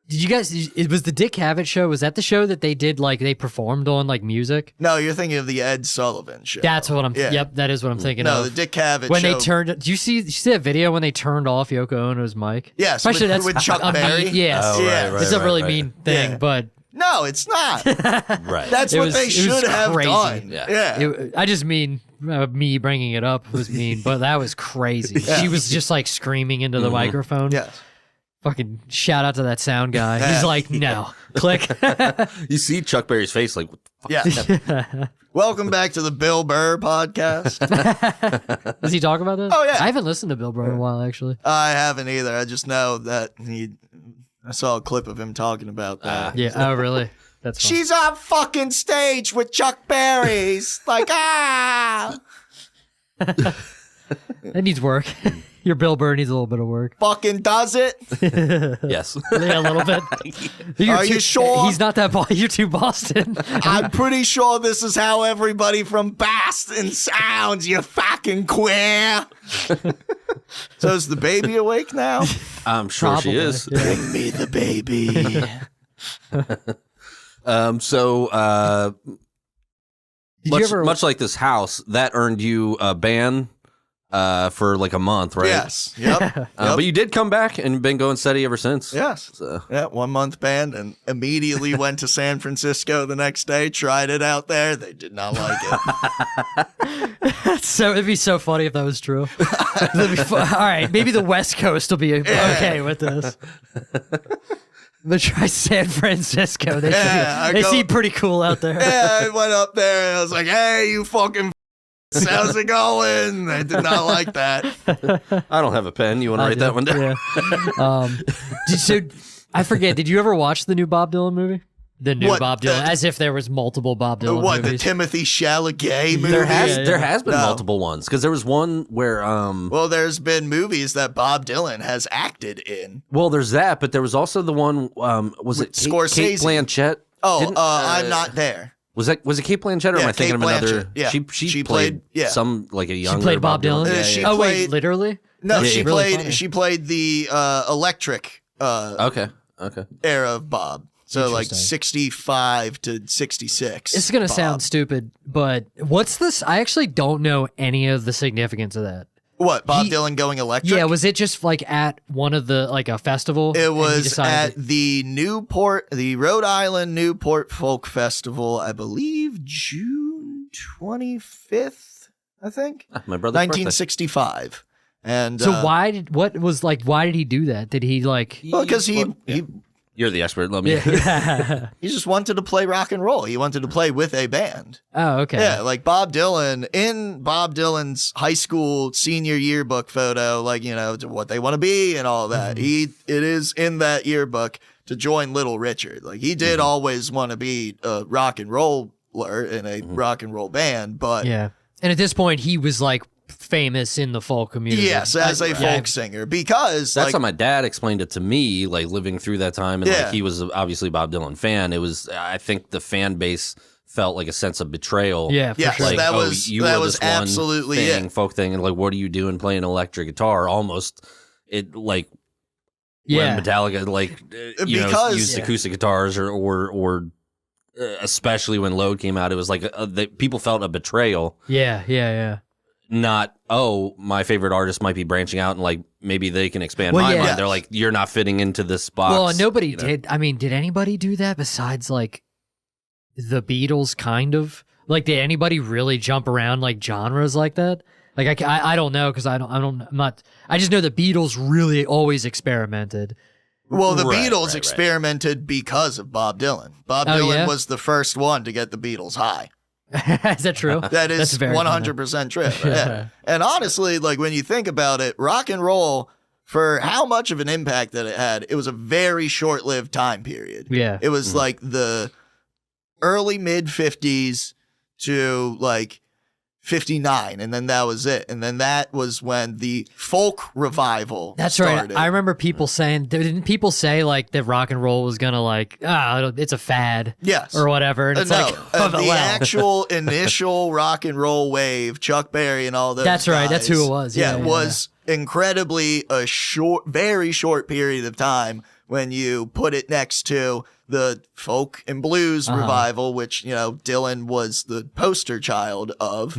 Did you guys? It was the Dick Cavett show. Was that the show that they did like they performed on like music? No, you're thinking of the Ed Sullivan show. That's what I'm. Yeah. Yep, that is what I'm thinking No, of. the Dick Cavett when show. they turned. Did you see that video when they turned off Yoko Ono's mic? Yes, Especially with that's Chuck a Berry. Mean, yes, Oh, Yeah. right, it's a really right. mean thing, Yeah. but No, it's not. Right. That's It what was- they it was should have crazy. done. Yeah. I just mean me bringing it up was mean, but that was crazy. She was just like screaming into the microphone. Yes. Fucking shout out to that sound guy. Yeah. He's like, no, click. You see Chuck Berry's face like, what the fuck? Yeah. Welcome back to the Bill Burr podcast. Does he talk about this? Oh, yeah. I haven't listened to Bill Burr in a while, actually. I haven't either. I just know that I saw a clip of him talking about that. Yeah. Oh, really? That's fun. She's on fucking stage with Chuck Berry's like, ah, That needs work. Your Bill Burr needs a little bit of work. fucking does it. Yes. Yeah, a little bit. Are you sure? He's not that. You're too Boston. I'm pretty sure this is how everybody from Boston sounds, you fucking queer. So is the baby awake now? I'm sure she Probably, is. yeah. Bring me the baby. Did you ever? Much like this house, that earned you a ban for like a month, right? Yes. Yep. But you did come back and been going steady ever since. Yes. So. Yeah, 1 month band and immediately went to San Francisco the next day, tried it out there. They did not like it. So it'd be so funny if that was true. All right, maybe the West Coast will be okay with this. But try San Francisco. They, Yeah, they seem pretty cool out there. Yeah, I went up there and I was like, hey, you fucking how's it going? They did not like that. I don't have a pen. You want to write that one down? Yeah. So I forget. Did you ever watch the new Bob Dylan movie? The new What, Bob Dylan, the- as if there was multiple Bob Dylan What, the movies. Timothy Chalamet movie? There has Yeah, there yeah. has been No. multiple ones because there was one where Well, there's been movies that Bob Dylan has acted in. well there's that, but there was also the one was it Kate Scorsese. Blanchett? Oh, Didn't- I'm not there. Was it Kate Blanchett or am Yeah, I thinking Kate of another? Blanchett, yeah. She She played played- some like a she younger played Bob Dylan. Yeah, she oh wait, played- literally? No, Yeah, she yeah. Really played. funny. She played the electric Okay. era of Bob. So like Interesting. 65 to 66. This is gonna Bob. sound stupid, but what's this? I actually don't know any of the significance of that. What, Bob He- Dylan going electric? Yeah, was it just like at one of the like a festival? and It he was decided at the Rhode Island Newport Folk Festival, I believe June 25th, I think. My brother's birthday. 1965. And So why did why did he do that? Did he like? because he You're the expert. Let me. Yeah. he just wanted to play rock and roll. He wanted to play with a band. Oh, okay. Yeah, like Bob Dylan, in Bob Dylan's high school senior yearbook photo, like, you know, to what they want to be and all that. It is in that yearbook to join Little Richard. Like, he did always want to be a rock and roller in a rock and roll band, but Yeah. And at this point, he was like famous in the folk community. yes, as a Yeah. folk singer, because That's like, how my dad explained it to me, like living through that time, and Yeah. like he was obviously a Bob Dylan fan. It was, I think, the fan base felt like a sense of betrayal. Yeah, for Yes, sure. Like, that oh, was- you that were was this one absolutely thing, it. folk thing, and like, what are you doing playing an electric guitar? Almost, it like Yeah. when Metallica Because- used Yeah. acoustic guitars or especially when Load came out, it was like people felt a betrayal. Yeah. Not, oh, my favorite artist might be branching out and like maybe they can expand Well, my yeah. mind. They're like, you're not fitting into this box. Well, nobody you know? did. I mean, did anybody do that besides like the Beatles kind of? Like, did anybody really jump around like genres like that? Like, I don't know because I'm not. I just know the Beatles really always experimented. Well, the Right, Beatles right. experimented because of Bob Dylan. Bob Oh, Dylan yeah? was the first one to get the Beatles high. Is that true? That is That's very 100% true. Yeah. And honestly, like when you think about it, rock and roll, for how much of an impact that it had, it was a very short-lived time period. Yeah. It was like the early mid 50s to like 59, and then that was it. And then that was when the folk revival That's started. right. I remember people saying, didn't people say like that rock and roll was gonna like, it's a fad, Yes. or whatever? And it's No, like, oh, the well. actual initial rock and roll wave, Chuck Berry and all those That's right. That's guys, who it was. Yeah, yeah, was incredibly a very short period of time when you put it next to the folk and blues revival, which, you know, Dylan was the poster child of.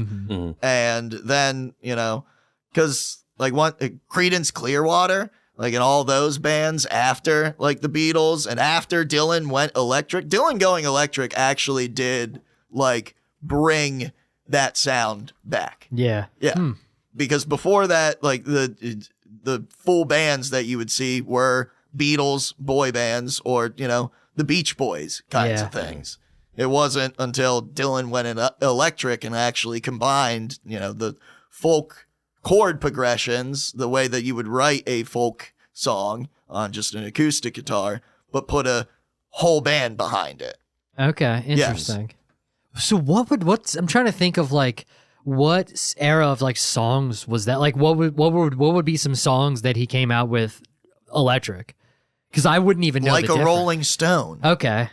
And then, you know, because like Creedence Clearwater, like in all those bands after like the Beatles and after Dylan went electric, Dylan going electric actually did like bring that sound back. Yeah. Yeah. Because before that, like the full bands that you would see were Beatles boy bands or, you know, the Beach Boys kinds Yeah. of things. It wasn't until Dylan went in electric and actually combined, you know, the folk chord progressions, the way that you would write a folk song on just an acoustic guitar, but put a whole band behind it. Okay. Interesting. So I'm trying to think of like what era of like songs was that? Like what would be some songs that he came out with electric? Because I wouldn't even know. Like the a difference. Rolling Stone. Okay.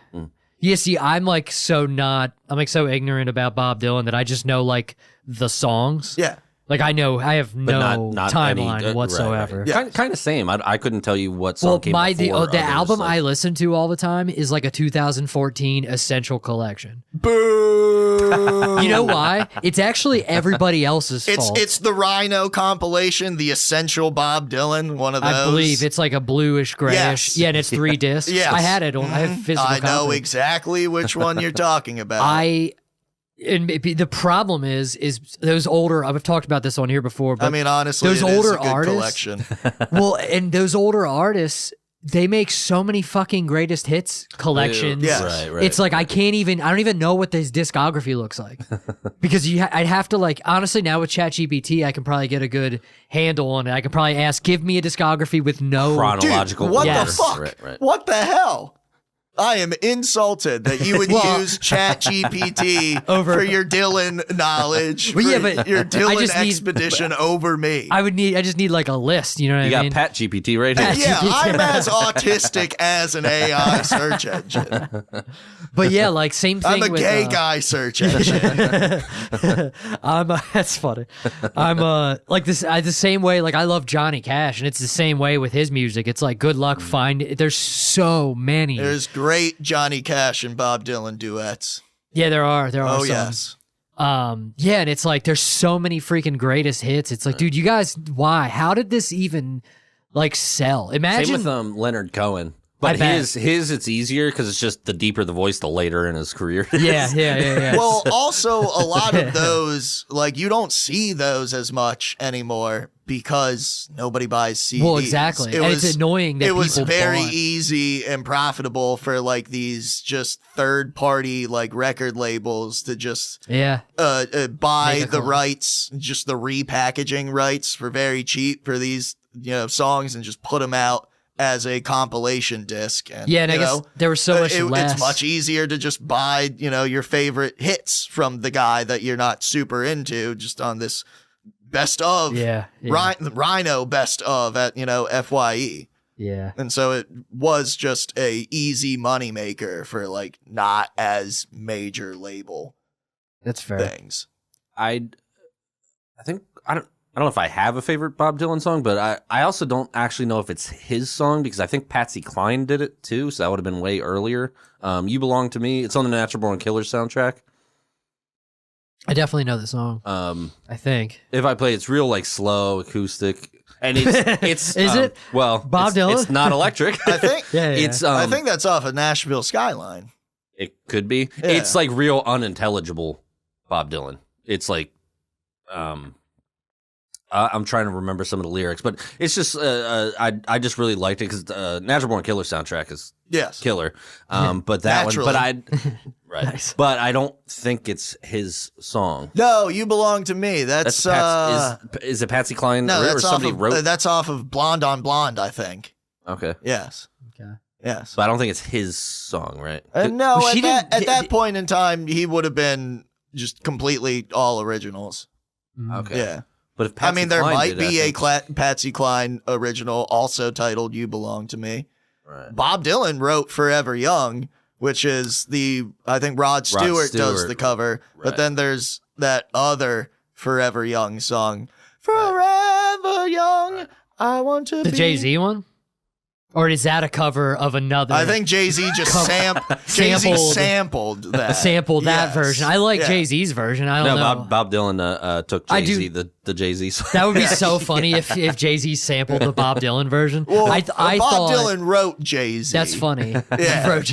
Yeah, see, I'm like so ignorant about Bob Dylan that I just know like the songs. Yeah. Like I have But no not timeline any, whatsoever. Right. Yeah. Kind of same. I couldn't tell you what song Well, came the before. the others, album like- I listen to all the time is like a 2014 Essential Collection. Boo! You know why? It's actually everybody else's fault. It's the Rhino compilation, the Essential Bob Dylan, one of those. I believe it's like a bluish grayish. Yes. Yeah, and it's 3 discs. Yes. I had it. I have physical. I know copy. exactly which one you're talking about. And the problem is those older. I've talked about this on here before. But I mean, honestly, those it is older a good artists. collection. Well, and those older artists, they make so many fucking greatest hits collections. Yes. Right. It's like I don't even know what his discography looks like because I'd have to like honestly now with ChatGPT I can probably get a good handle on it. I can probably ask, give me a discography with no chronological. Dude, what order. the fuck? Right. What the hell? I am insulted that you would Well- use ChatGPT Over- for your Dylan knowledge, Well, for yeah, but your I Dylan just need- expedition over me. I just need like a list. You know what You I got mean? Pat GPT right here. Pat- Yeah, I'm Yeah. as autistic as an AI search engine. But yeah, like same thing. I'm a with, gay guy search engine. That's funny. I'm like this the same way. Like I love Johnny Cash, and it's the same way with his music. It's like good luck there's so many. There's great Johnny Cash and Bob Dylan duets. Yeah, there are. Oh, some. yes. Yeah, and it's like there's so many freaking greatest hits. It's like, dude, you guys, why? How did this even like sell? Imagine. Same with Leonard Cohen. I But bet. his it's easier because it's just the deeper the voice, the later in his career. Yeah. Well, also a lot of those, like you don't see those as much anymore because nobody buys CDs. Well, exactly. And it's annoying that it was people very bought. easy and profitable for like these just third party like record labels to just Yeah. buy Make a the collab. rights, just the repackaging rights for very cheap for these songs and just put them out as a compilation disc. And, Yeah, and I guess there was so much less. It's much easier to just buy, your favorite hits from the guy that you're not super into just on this best of. Yeah. Rhino best of at, FYE. Yeah. And so it was just a easy money maker for like not as major label That's fair. things. I think I don't know if I have a favorite Bob Dylan song, but I also don't actually know if it's his song because I think Patsy Cline did it too, so that would have been way earlier. You Belong to Me. It's on the Natural Born Killers soundtrack. I definitely know the song. I think. If I play, it's real like slow acoustic, and it's Is it? Well, Bob it's- Dylan? It's not electric. I think Yeah. It's I think that's off of Nashville Skyline. it could be. Yeah. It's like real unintelligible Bob Dylan. It's like, I'm trying to remember some of the lyrics, but it's just I just really liked it because Natural Born Killer soundtrack is killer. But that one, but right, Nice. but I don't think it's his song. No, You Belong to Me. That's is it Patsy Cline? no, or that's somebody off of, wrote. that's off of Blonde on Blonde, I think. Okay, Yes. Okay. Yes. but I don't think it's his song, right? No, Well, she at didn't- that point in time, he would have been just completely all originals. Okay, Yeah. but if Patsy I mean, there Cline might did, be I a think- Patsy Cline original also titled You Belong to Me. Right. Bob Dylan wrote Forever Young, which is I think Rod Stewart does Stewart. the cover, Right. but then there's that other Forever Young song. Forever Young, I want to The be. Jay-Z one? Or is that a cover of another? I think Jay-Z just sampled that. sampled that Yes. version. I like Yeah. Jay-Z's version. I don't No, know. Bob Dylan took I do- Jay-Z, the Jay-Z song. That would be so funny if Jay-Z sampled the Bob Dylan version. Well, I Bob thought Dylan wrote Jay-Z. that's funny. Yeah. Wrote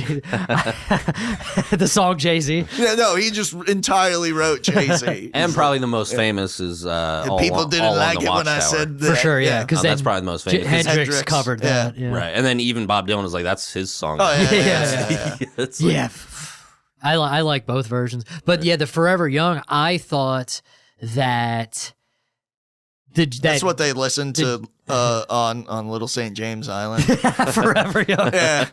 the song Jay-Z. Yeah, no, he just entirely wrote Jay-Z. And probably the most famous is And all people on- didn't all on like the it when I Watchtower. said that. For sure, yeah. Because Oh, that's probably the most famous. Hendrix Hendrix, covered that. Yeah. Right, and then even Bob Dylan was like, "That's his song." Oh, yeah, Yeah. It's like- Yeah. I like both versions. But yeah, the Forever Young, I thought that That's what they listened to on Little St. James Island. Forever Young. Yeah,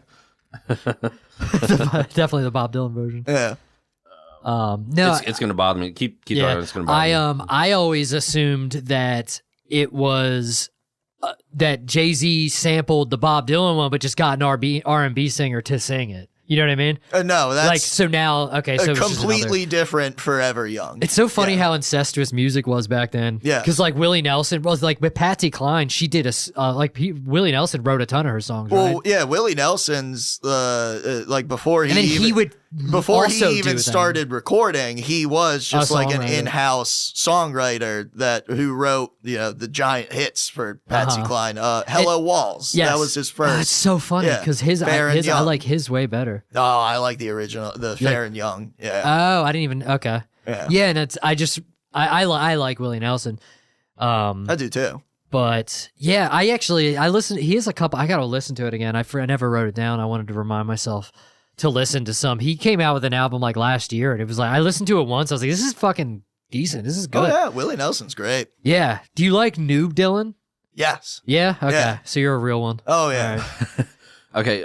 Definitely the Bob Dylan version. yeah. No, it's gonna bother me. Keep yeah, talking. It's gonna bother me. I always assumed that it was that Jay-Z sampled the Bob Dylan one, but just got an R&B singer to sing it. You know what I mean? No, that's Like so now, okay, so it's just completely different Forever Young. It's so funny Yeah. how incestuous music was back then. Yeah. because like Willie Nelson was like, but Patsy Cline, she did Willie Nelson wrote a ton of her songs, Well, right? yeah, Willie Nelson's like before he And then even, he would before also he do even them. started recording, he was just like an songwriter. in-house songwriter who wrote the giant hits for Patsy Uh-huh. Cline. Hello Walls. Yes. That was his Oh, first. it's so funny Yeah. because Fair and I Young. like his way better. Oh, I like the original, the Fair and Young. Yeah. Oh, I didn't even okay. Yeah. And it's I like Willie Nelson. I do too. But yeah, I listened. He has a couple. I got to listen to it again. I never wrote it down. I wanted to remind myself to listen to some. He came out with an album like last year, and it was like I listened to it once. I was like, this is fucking decent. This is Oh good. yeah, Willie Nelson's great. Yeah. Do you like Noob Dylan? Yes. Yeah. Okay. Yeah. So you're a real one. Oh yeah. Okay,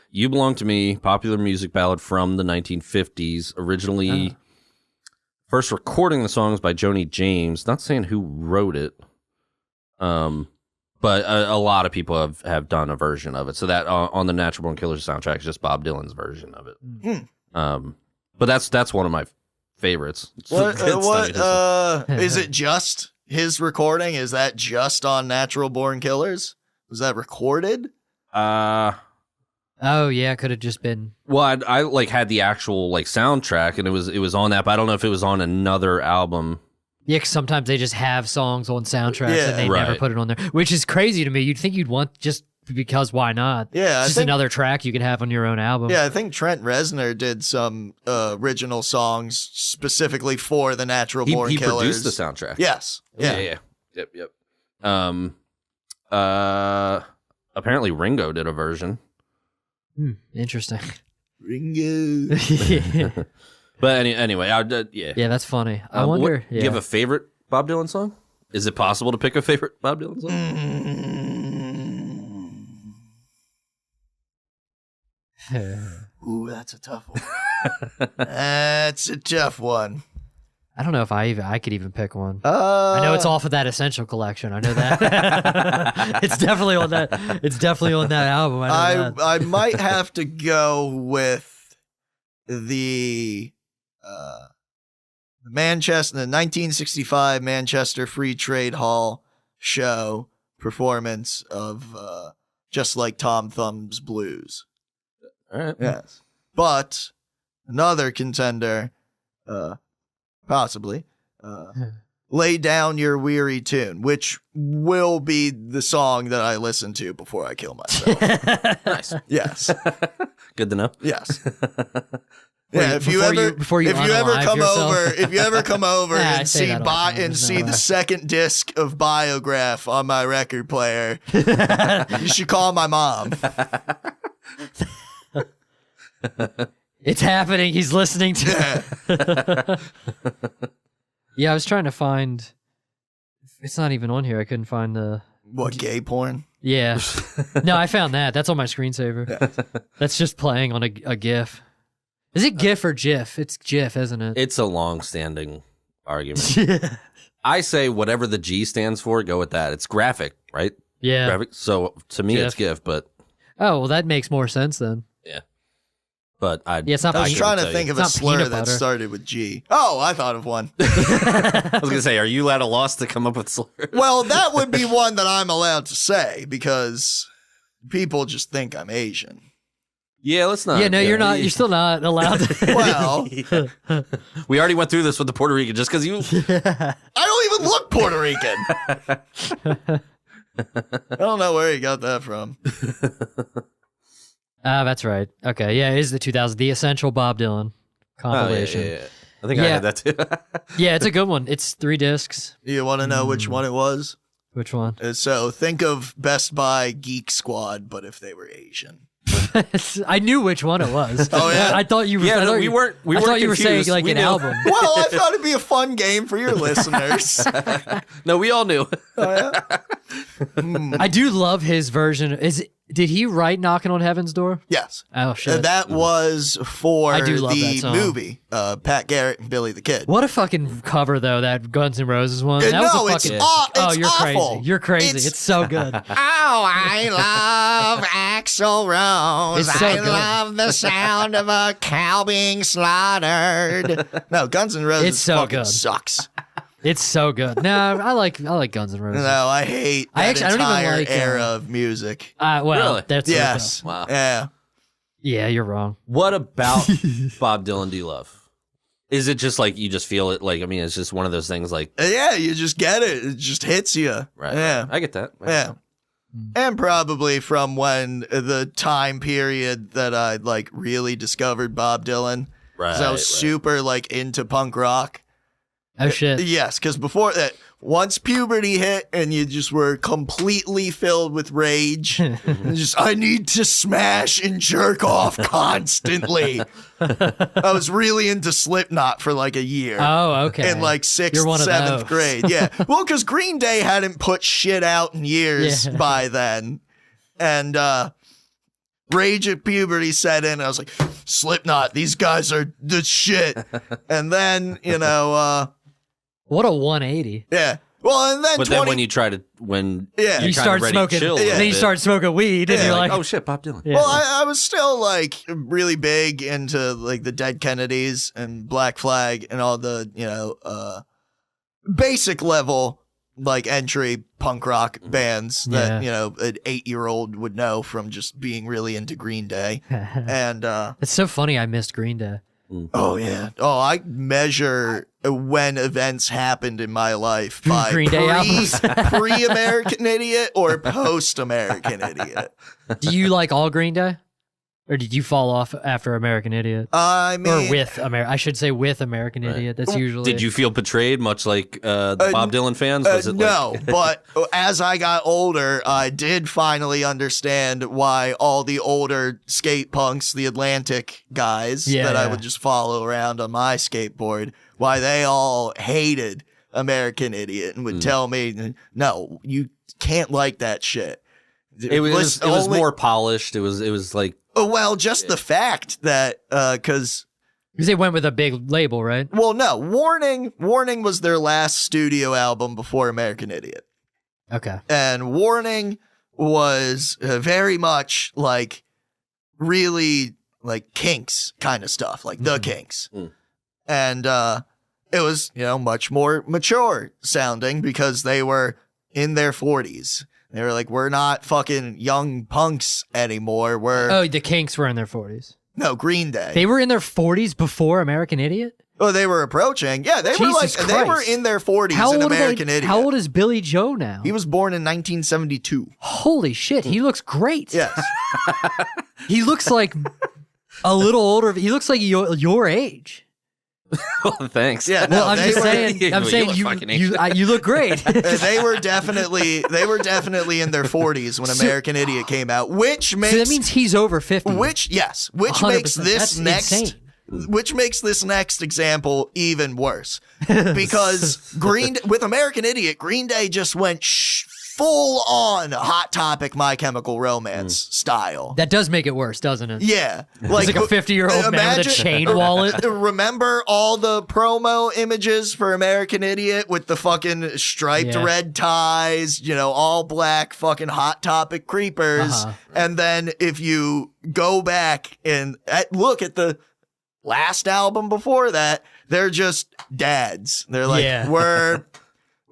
You Belong to Me, popular music ballad from the 1950s. Originally, first recording the songs by Joni James. Not saying who wrote it, but a lot of people have done a version of it. So that on the Natural Born Killers soundtrack is just Bob Dylan's version of it. But that's one of my favorites. What? It's Is it just his recording? Is that just on Natural Born Killers? Was that recorded? Oh yeah, could have just been. Well, I like had the actual like soundtrack, and it was on that, but I don't know if it was on another album. Yeah, 'cause sometimes they just have songs on soundtracks Yeah. and they never Right. put it on there, which is crazy to me. You'd think you'd want just because why not? Yeah, It's just another track you can have on your own album. Yeah, I think Trent Reznor did some original songs specifically for the Natural Born He Killers. produced the soundtrack. Yes. Yeah. Yep. Apparently Ringo did a version. Interesting. Ringo. But anyway, yeah. Yeah, that's funny. I What- wonder. Do you have a favorite Bob Dylan song? Is it possible to pick a favorite Bob Dylan song? Ooh, that's a tough one. That's a tough one. I don't know if I could even pick one. I I know it's off of that Essential collection. I know that. It's definitely on that. It's definitely on that album. I know that. I might have to go with the Manchester, the 1965 Manchester Free Trade Hall show performance of Just Like Tom Thumb's Blues. All right. Yes, but another contender, possibly. Lay Down Your Weary Tune, which will be the song that I listen to before I kill myself. Nice. Yes. Good to know. Yes. Wait, Yeah, if you before you ever unalive come yourself? over, I and say see that all the time. There's no see the way. second disc of Biograph on my record player, you should call my mom. It's happening. He's listening to. Yeah. Yeah, I was trying to find. It's not even on here. I couldn't find the. What, gay porn? Yeah. No, I found that. That's on my screensaver. That's just playing on a GIF. Is it GIF or GIF? It's GIF, isn't it? It's a long-standing argument. I say whatever the G stands for, go with that. It's graphic, right? Yeah. Graphic. So to me, it's GIF, but Oh, well, that makes more sense then. yeah. But Yeah, it's not I was peanut- trying to tell you. think of It's a not slur peanut that butter. started with G. Oh, I thought of one. I was gonna say, are you at a loss to come up with slurs? Well, that would be one that I'm allowed to say because people just think I'm Asian. Yeah, let's not. Yeah, no, you're not. You're still not allowed to. Well, We already went through this with the Puerto Rican just because you. I don't even look Puerto Rican. I don't know where he got that from. That's right. Okay, yeah, it is the 2000, the Essential Bob Dylan compilation. Yeah. I think I Yeah. had that too. Yeah, it's a good one. It's 3 discs. You want to know which one it was? Which one? So think of Best Buy Geek Squad, but if they were Asian. I knew which one it was. Oh, yeah? I thought you were. Yeah, I no, thought we you- weren't- we I weren't thought you were saying confused. like We an knew. album. Well, I thought it'd be a fun game for your listeners. No, we all knew. I do love his version. Did he write "Knocking on Heaven's Door"? Yes. Oh shit! That was for I do love the that song. movie, Pat Garrett and Billy the Kid. What a fucking cover though, that Guns N' Roses one. That was No, a it's fucking. aw- Oh, it's you're awful. crazy. You're crazy. It's- It's so good. Oh, I love Axl Rose. It's so I good. love the sound of a cow being slaughtered. No, Guns N' Roses It's so fucking good. sucks. It's so good. No, I like Guns N' Roses. No, I hate that I don't even entire like, era of music. Well, Really? that's Yes. Wow. Yeah. Yeah, you're wrong. What about Bob Dylan do you love? Is it just like you just feel it? Like, I mean, it's just one of those things like, Yeah, you just get it. It just hits you. right? Yeah. I get that. Yeah. And probably from when the time period that I like really discovered Bob Dylan. Right. 'Cause I was super like into punk rock. Oh shit. Yes, because before that, once puberty hit and you just were completely filled with rage, and just I need to smash and jerk off constantly. I was really into Slipknot for like a year. Oh, okay. In like 6th, You're one of 7th those. grade. Yeah. Well, because Green Day hadn't put shit out in years Yeah. by then. And rage at puberty set in. I was like, Slipknot, these guys are the shit. And then, What a 180. yeah. Well, and then But then when you try to, when Yeah. you're You kinda start ready to smoking. chill a And little then you bit, start smoking weed, and Yeah, you're like, like, oh shit, Bob Dylan. Yeah. Well, I was still like really big into like the Dead Kennedys and Black Flag and all the, basic level like entry punk rock bands that, Yeah. an 8-year-old would know from just being really into Green Day. And, It's so funny. I missed Green Day. oh yeah. Oh, I measure when events happened in my life by Green Day albums. pre-American Idiot or post-American Idiot. Do you like all Green Day, or did you fall off after American Idiot? I mean, Or with I should say with American Idiot. That's usually. Did you feel betrayed, much like the Bob Dylan fans? Was it no, like, but as I got older, I did finally understand why all the older skate punks, the Atlantic guys Yeah, that I yeah. would just follow around on my skateboard, why they all hated American Idiot and would tell me, no, you can't like that shit. it was only- more polished. It was like, well, just the fact that, because Because they went with a big label, right? well, no, Warning was their last studio album before American Idiot. Okay. And Warning was very much like really like Kinks kind of stuff, like the Kinks. And it was, much more mature sounding because they were in their 40s. They were like, we're not fucking young punks anymore. We're Oh, the Kinks were in their 40s. no Green Day. They were in their 40s before American Idiot? Oh, they were approaching. Yeah, they were Jesus like they were Christ. in their 40s in American Idiot. How old is Billy Joe now? He was born in 1972. Holy shit, he looks great. Yes. He looks like A little older. He looks like your age. Well, thanks. Yeah, Well, no, I'm just saying. I'm Well, saying look you fucking you look great. they were definitely in their 40s when American Idiot came out, which makes So that means he's over 50. which 100%. makes this That's next insane. which makes this next example even worse because with American Idiot, Green Day just went full on Hot Topic, My Chemical Romance style. That does make it worse, doesn't it? Yeah, It's like a 50-year-old man with a chain wallet. Remember all the promo images for American Idiot with the fucking striped red ties, all black fucking Hot Topic creepers. And then if you go back and look at the last album before that, they're just dads. They're like,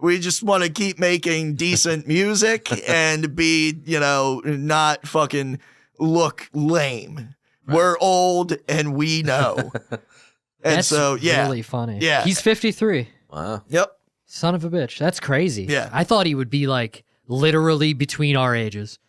we just want to keep making decent music and be, not fucking look lame. Right. We're old and we know. And That's so, really funny. Yeah. He's 53. Wow. Yep. Son of a bitch. That's crazy. Yeah. I thought he would be like literally between our ages.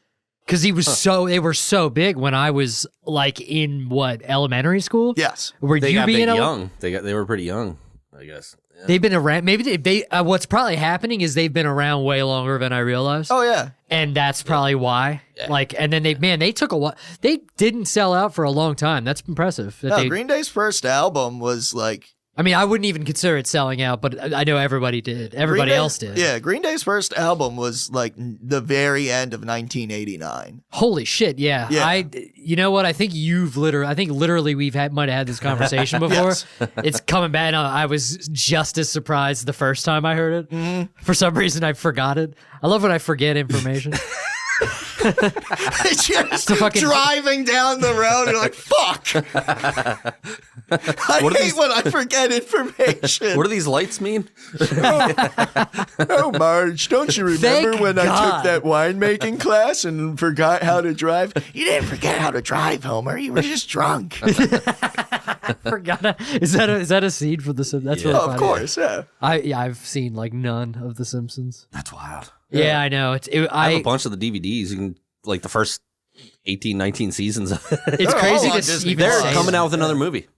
Because they were so big when I was like in elementary school? Yes. Were They you got being big young. They were pretty young, I guess. Yeah. They've been around. Maybe they what's probably happening is they've been around way longer than I realized. Oh yeah, and that's probably why. Yeah. And then they took a while. They didn't sell out for a long time. That's impressive. Green Day's first album was like. I mean, I wouldn't even consider it selling out, but I know everybody did. Everybody else did. Yeah, Green Day's first album was like the very end of 1989. Holy shit! Yeah. You know what? I think literally we might have had this conversation before. Yes. It's coming back. I was just as surprised the first time I heard it. Mm-hmm. For some reason, I forgot it. I love when I forget information. Just driving down the road, you're like, fuck. I hate when I forget information. What do these lights mean? Oh, Marge, don't you remember when I took that winemaking class and forgot how to drive? You didn't forget how to drive, Homer. You were just drunk. I forgot. Is that a scene for The Simpsons? That's really funny. Of course, yeah. I've seen like none of The Simpsons. That's wild. Yeah, I know. I have a bunch of the DVDs. You can like the first 18, 19 seasons of it. It's crazy to even They're say coming that. out with another movie.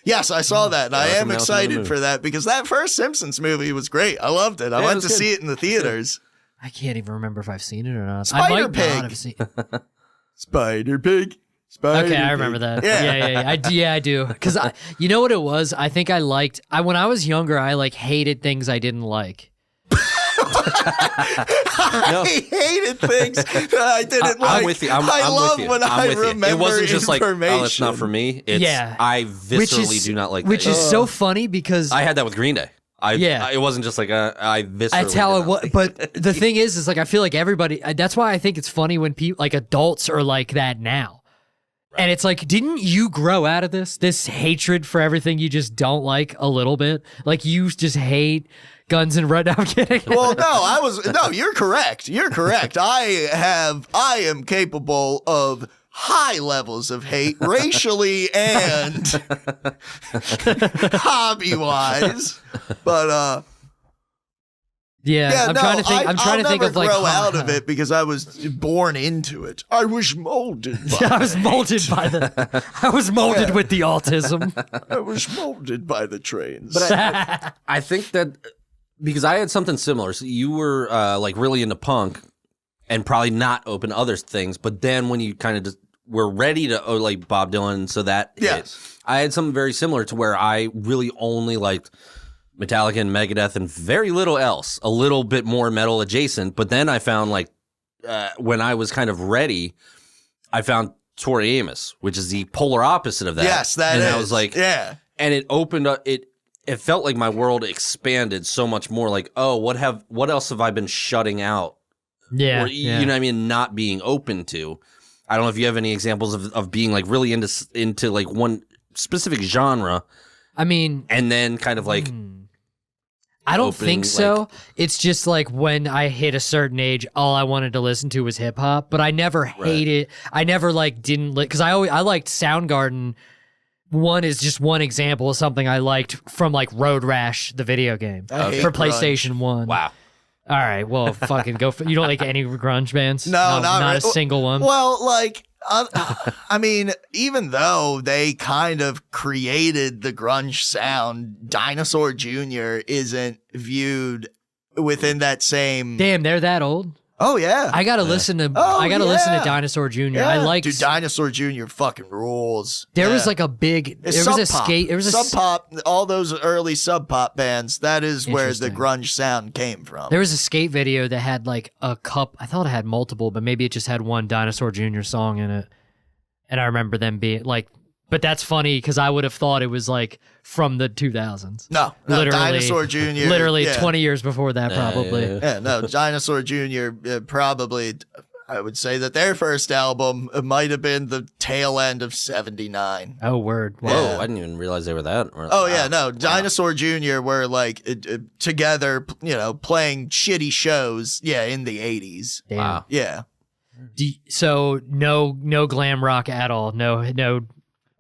Yes, I saw that. And I am excited for that because that first Simpsons movie was great. I loved it. I went to see it in the theaters. I can't even remember if I've seen it or not. Spider I might Pig. not have seen it. Spider Pig. Okay, I remember that. Yeah. I do. Because you know what it was? I think when I was younger, I hated things I didn't like. I hated things that I didn't like. I'm with you. I love when I remember it wasn't just like, information. oh, that's not for me. It's, I viscerally do not like that. Which is so funny because I had that with Green Day. It wasn't just like I viscerally. That's how it was. But the thing is I feel like everybody. That's why I think it's funny when people adults are like that now. Right. And it's like, didn't you grow out of this hatred for everything you just don't like a little bit? Like you just hate Guns and Red. No, I'm kidding. Well, no, you're correct. You're correct. I am capable of high levels of hate, racially and hobby-wise. But I'm trying to think. I'm trying to think of grow out of it because I was born into it. I was molded. I was molded by with the autism. I was molded by the trains. But I think that because I had something similar. So you were really into punk and probably not open to other things. But then when you kind of just were ready to like Bob Dylan, so that hit, I had something very similar to where I really only liked Metallica and Megadeth and very little else, a little bit more metal adjacent. But then I found when I was kind of ready, I found Tori Amos, which is the polar opposite of that. Yes, and I was like, and it opened up, it felt like my world expanded so much more like, oh, what else have I been shutting out? Yeah. Or, you know what I mean? Not being open to. I don't know if you have any examples of being like really into like one specific genre. I mean, and then kind of like, I don't think so. It's just like when I hit a certain age, all I wanted to listen to was hip hop, but I never hated. I never didn't because I liked Soundgarden. One is just one example of something I liked from Road Rash, the video game for PlayStation 1. Wow. All right, well, fucking go. You don't like any grunge bands? No, not a single one. Well, I mean, even though they kind of created the grunge sound, Dinosaur Jr. isn't viewed within that same. Damn, they're that old. Oh yeah, I gotta listen to. Oh, I gotta listen to yeah. Dinosaur Jr. Yeah. I like. Dude, Dinosaur Jr. fucking rules. There Yeah. was like a big. It's There was a Sub Pop. skate. There was a. Sub Pop. All those early Sub Pop bands. That is where the Interesting. grunge sound came from. There was a skate video that had like a cup. I thought it had multiple, but maybe it just had one Dinosaur Jr. song in it. And I remember them being like, but that's funny because I would have thought it was like from the 2000s. no, literally, Dinosaur Jr. Literally yeah. 20 years before that, probably. Yeah, no, Dinosaur Jr. Probably, I would say that their first album might have been the tail end of '79. Oh, word. Wow. Whoa, I didn't even realize they were that. Oh yeah, no, Dinosaur Jr. were like together, playing shitty shows. Yeah, in the '80s. Damn. Wow. Yeah. So no glam rock at all. No.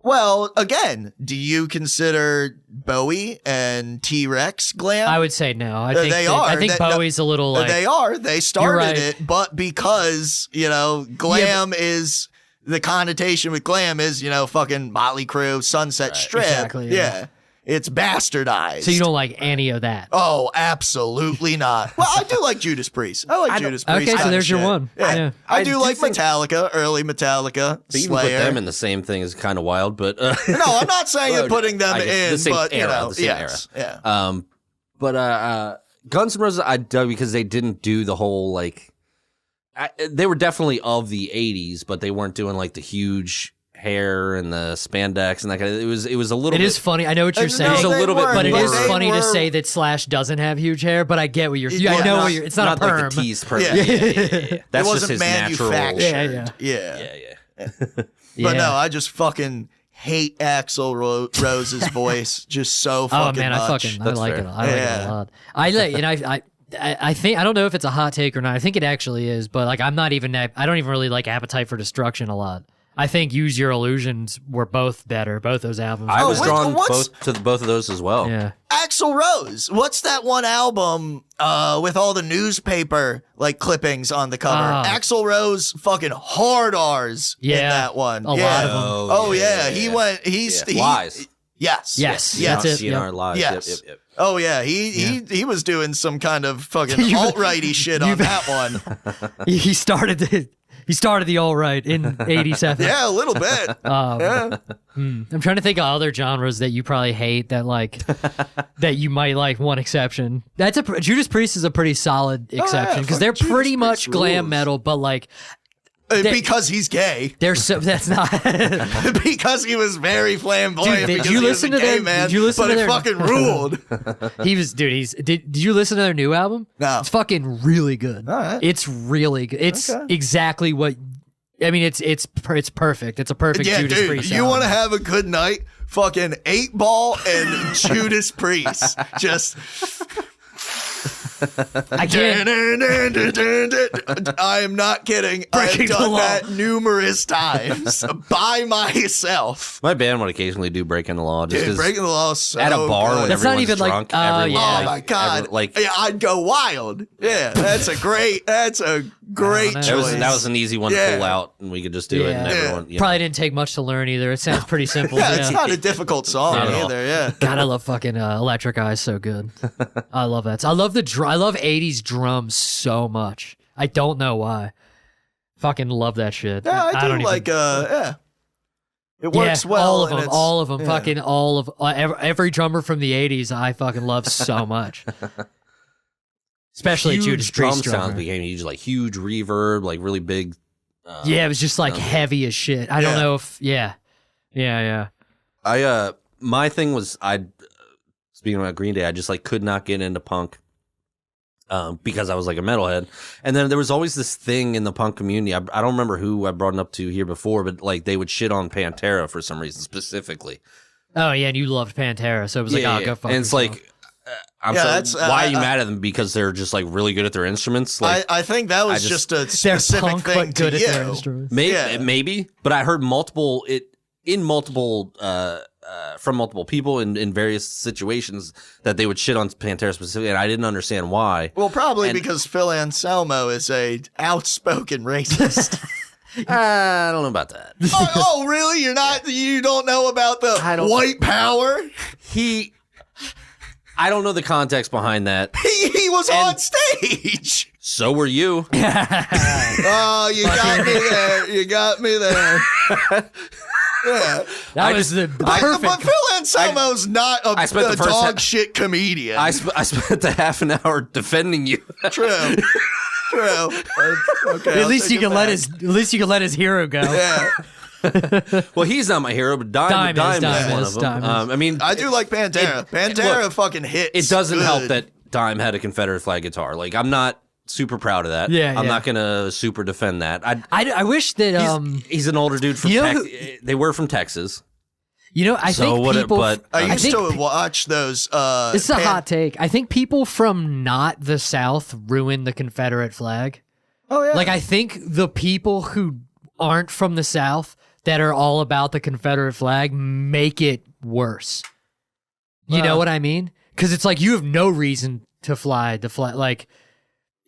Well, again, do you consider Bowie and T-Rex glam? I would say no. I think They are. I think No, Bowie's a little like. they are. They started right. it, but because glam is the connotation with glam is fucking Motley Crue, Sunset Strip. Exactly, yeah. It's bastardized. So you don't like any of that. Oh, absolutely not. Well, I do like Judas Priest. I like Judas Priest. Okay, so kinda there's your shit. one. Yeah. Yeah. I do like think- Metallica, early Metallica, But even put Slayer. them in the same thing is kind of wild, but No, I'm not saying Well, putting them I guess in, the same but era, the same yes, era. yeah. But Guns N' Roses I dug because they didn't do the whole like they were definitely of the 80s, but they weren't doing like the huge hair and the spandex and that kind of. It was a little. It bit, is funny. I know what you're No, saying. It's a little bit But it more- is they funny to were- say that Slash doesn't have huge hair, but I get what you're. Yeah, I know not- what you're. It's not, a perm. like the teased perm. Yeah. Yeah. it That's just wasn't his natural. manufactured. Yeah. Yeah. But Yeah. no, I just fucking hate Axl Rose's voice just so Oh fucking man, much. I like fair. it. I like it Yeah. a lot. I think I don't know if it's a hot take or not. I think it actually is, but like I don't even really like Appetite for Destruction a lot. I think Use Your Illusions were both better, both those albums. I was wait, drawn what's- both of those as well. Yeah. Axl Rose. What's that one album with all the newspaper like clippings on the cover? Oh. Axl Rose fucking hard R's in Yeah, that one. a yeah. lot of them. Oh yeah, he went. He's Yeah. he, Lies. Yes. Yes. Yes. That's it. CNR Yep. Live. Yes. Yep. Oh yeah, he was doing some kind of fucking You- alt-righty shit on that one. He started the all right in '87. Yeah, a little bit. Yeah. I'm trying to think of other genres that you probably hate that like that you might like. One exception. Judas Priest is a pretty solid exception because fuck, they're Judas pretty much Priest glam rules. metal, but like Because he's gay. they're so that's not. Because he was very flamboyant. Dude, did because you he was listen a to gay their- man, did you listen but to it their- fucking ruled. Did you listen to their new album? No. It's fucking really good. All right. It's really good. It's Okay. exactly what I mean. It's perfect. It's a perfect Yeah, Judas dude, Priest. you want to album. have a good night? Fucking 8 Ball and Judas Priest. Just. I can't. I am not kidding. Breaking I've the done law. that numerous times by myself. My band would occasionally do Breaking the Law just Dude, because breaking the law is so at a bar good. when That's not everyone's even like- drunk. oh, everyone, yeah. Oh my god! like yeah, I'd go wild. Yeah, that's a great know. choice. that was an easy one to Yeah. pull out, and we could just do it. And Yeah. everyone, you know. Probably didn't take much to learn either. It sounds pretty simple. Yeah, yeah. it's not a difficult song Not at all. either. Yeah. God, I love fucking Electric Eye so good. I love that. I love I love 80s drums so much. I don't know why. Fucking love that shit. Yeah, I do don't like even, yeah. It works yeah, well. all of and them, it's- all of them, yeah. fucking all of every drummer from the 80s I fucking love so much. Especially huge Judas drum Priest sounds drummer. became huge, like huge reverb, like really big. Yeah, it was just like heavy as shit. I don't Yeah. know if yeah. My thing was speaking about Green Day, I just like could not get into punk. Because I was like a metalhead. And then there was always this thing in the punk community. I don't remember who I brought it up to here before, but like they would shit on Pantera for some reason specifically. Oh yeah, and you loved Pantera, so it was like, go fuck and it's yourself. like, I'm Yeah, sorry, that's, why are you mad at them? Because they're just like really good at their instruments? Like I think that was I just a they're specific punk thing but good to at you. their instruments. maybe, but I heard multiple from multiple people in various situations that they would shit on Pantera specifically, and I didn't understand why. Well, probably And- because Phil Anselmo is a outspoken racist. I don't know about that. Oh, really? You don't know about the white power? I don't know the context behind that. He was on stage. So were you. Oh, you got me there. You got me there. Yeah. That was the perfect. But Phil Anselmo's not a dog shit comedian. I spent the half an hour defending you. True. Okay. At least you can let his hero go. Yeah. Well, he's not my hero, but Dime is one of them. I mean, I do like Pantera. Pantera fucking hits. It doesn't good. help that Dime had a Confederate flag guitar. Like, I'm not super proud of that. Yeah, I'm not gonna super defend that. I wish that he's an older dude from they were from Texas. I think people. I used to watch those. It's a hot take. I think people from not the South ruin the Confederate flag. Oh yeah. Like I think the people who aren't from the South that are all about the Confederate flag make it worse. You know what I mean? Because it's like you have no reason to fly the flag. Like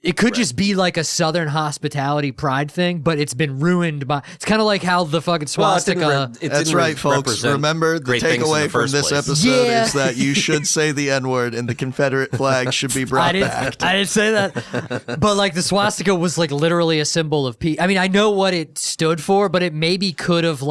it could just be like a Southern hospitality pride thing, but it's been ruined by. It's kind of like how the fucking swastika. That's right, folks. Remember, the takeaway from this episode is that you should say the N-word and the Confederate flag should be brought back. I didn't say that. But like the swastika was like literally a symbol of peace. I mean, I know what it stood for, but it maybe could have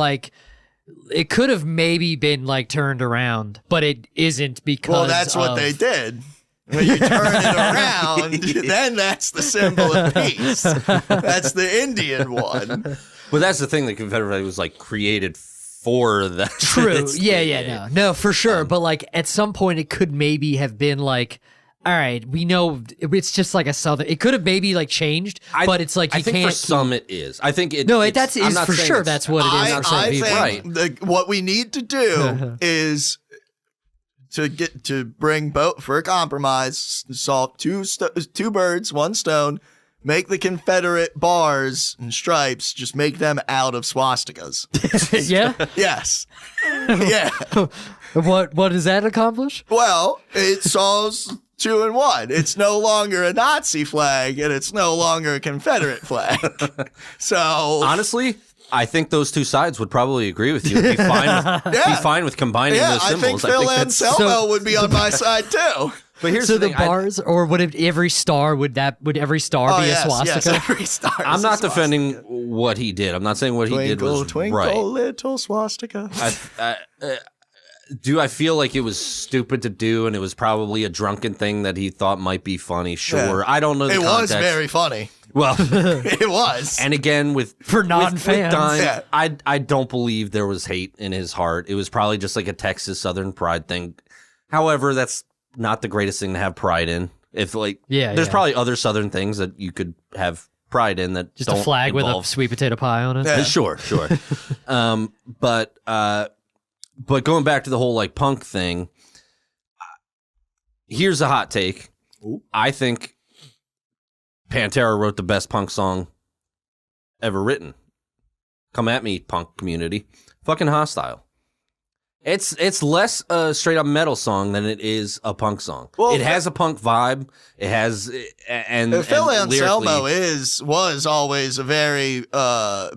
maybe been like turned around, but it isn't because. Well, that's what they did. When you turn it around, then that's the symbol of peace. That's the Indian one. Well, that's the thing. The Confederate flag was like created for that. True. No, for sure. But like at some point, it could maybe have been like, all right, we know it's just like a Southern. It could have maybe like changed, but it's like you think can't. For some, it is. I think it. No, that's for sure. That's what it is. I think what we need to do is. To bring both for a compromise, solve two birds, one stone, make the Confederate bars and stripes, just make them out of swastikas. Yeah? Yes. Yeah. What does that accomplish? Well, it solves 2 in 1. It's no longer a Nazi flag and it's no longer a Confederate flag. So honestly, I think those two sides would probably agree with you. Be fine with combining those symbols. I think Phil Anselmo would be on my side too. But here's the thing, the bars, or would every star be a swastika? Yes, every star. I'm not defending what he did. I'm not saying what he did was twinkle, right. little swastika. Do I feel like it was stupid to do, and it was probably a drunken thing that he thought might be funny? Sure, Yeah. I don't know. The context. Was very funny. Well, it was. And again, for non-fans, I don't believe there was hate in his heart. It was probably just like a Texas Southern pride thing. However, that's not the greatest thing to have pride in. If there's probably other Southern things that you could have pride in that just don't a flag involve. with a sweet potato pie on it. Yeah. Sure. But going back to the whole like punk thing, here's a hot take. Ooh. I think Pantera wrote the best punk song ever written. Come at me, punk community. Fucking Hostile. It's less a straight up metal song than it is a punk song. Well, it has a punk vibe. It has and Phil Anselmo lyrically, was always a very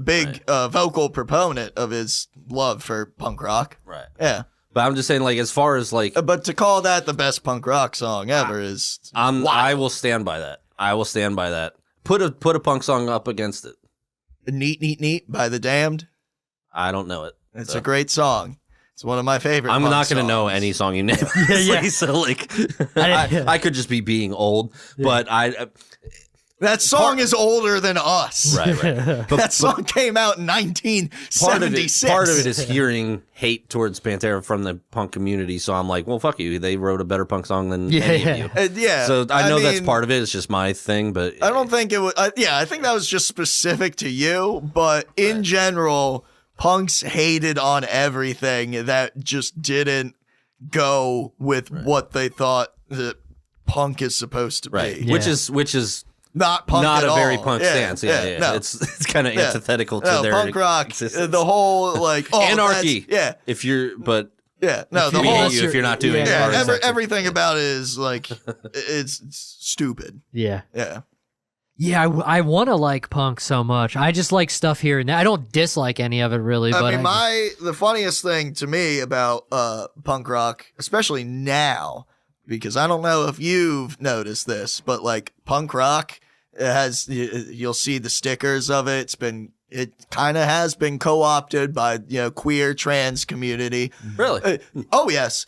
big vocal proponent of his love for punk rock. Right. Yeah. But I'm just saying, like, as far as like, but to call that the best punk rock song ever is I will stand by that. I will stand by that. Put a punk song up against it. Neat, Neat, Neat by The Damned. I don't know it. It's a great song. It's one of my favorite. I'm not going to know any song you name. Yeah. So like, I could just be being old, but that song is older than us. Right. That song came out in 1976. Part of it is hearing hate towards Pantera from the punk community. So I'm like, well, fuck you. They wrote a better punk song than any of you. So I know that's part of it. It's just my thing, but I don't think it was. I think that was just specific to you. But in general, punks hated on everything that just didn't go with what they thought that punk is supposed to be. Yeah. Which is not punk not at a very all. punk stance. Yeah. No. It's kind of antithetical to their punk rock. existence. The whole like anarchy. Yeah. If you're, but yeah, no, the we whole hate you if you're not doing everything about it is like it's stupid. Yeah. Yeah. Yeah, I want to like punk so much. I just like stuff here and there. I don't dislike any of it really. I But mean, the funniest thing to me about punk rock, especially now, because I don't know if you've noticed this, but like punk rock you'll see the stickers of it. It kind of has been co-opted by queer trans community. Really? Oh yes.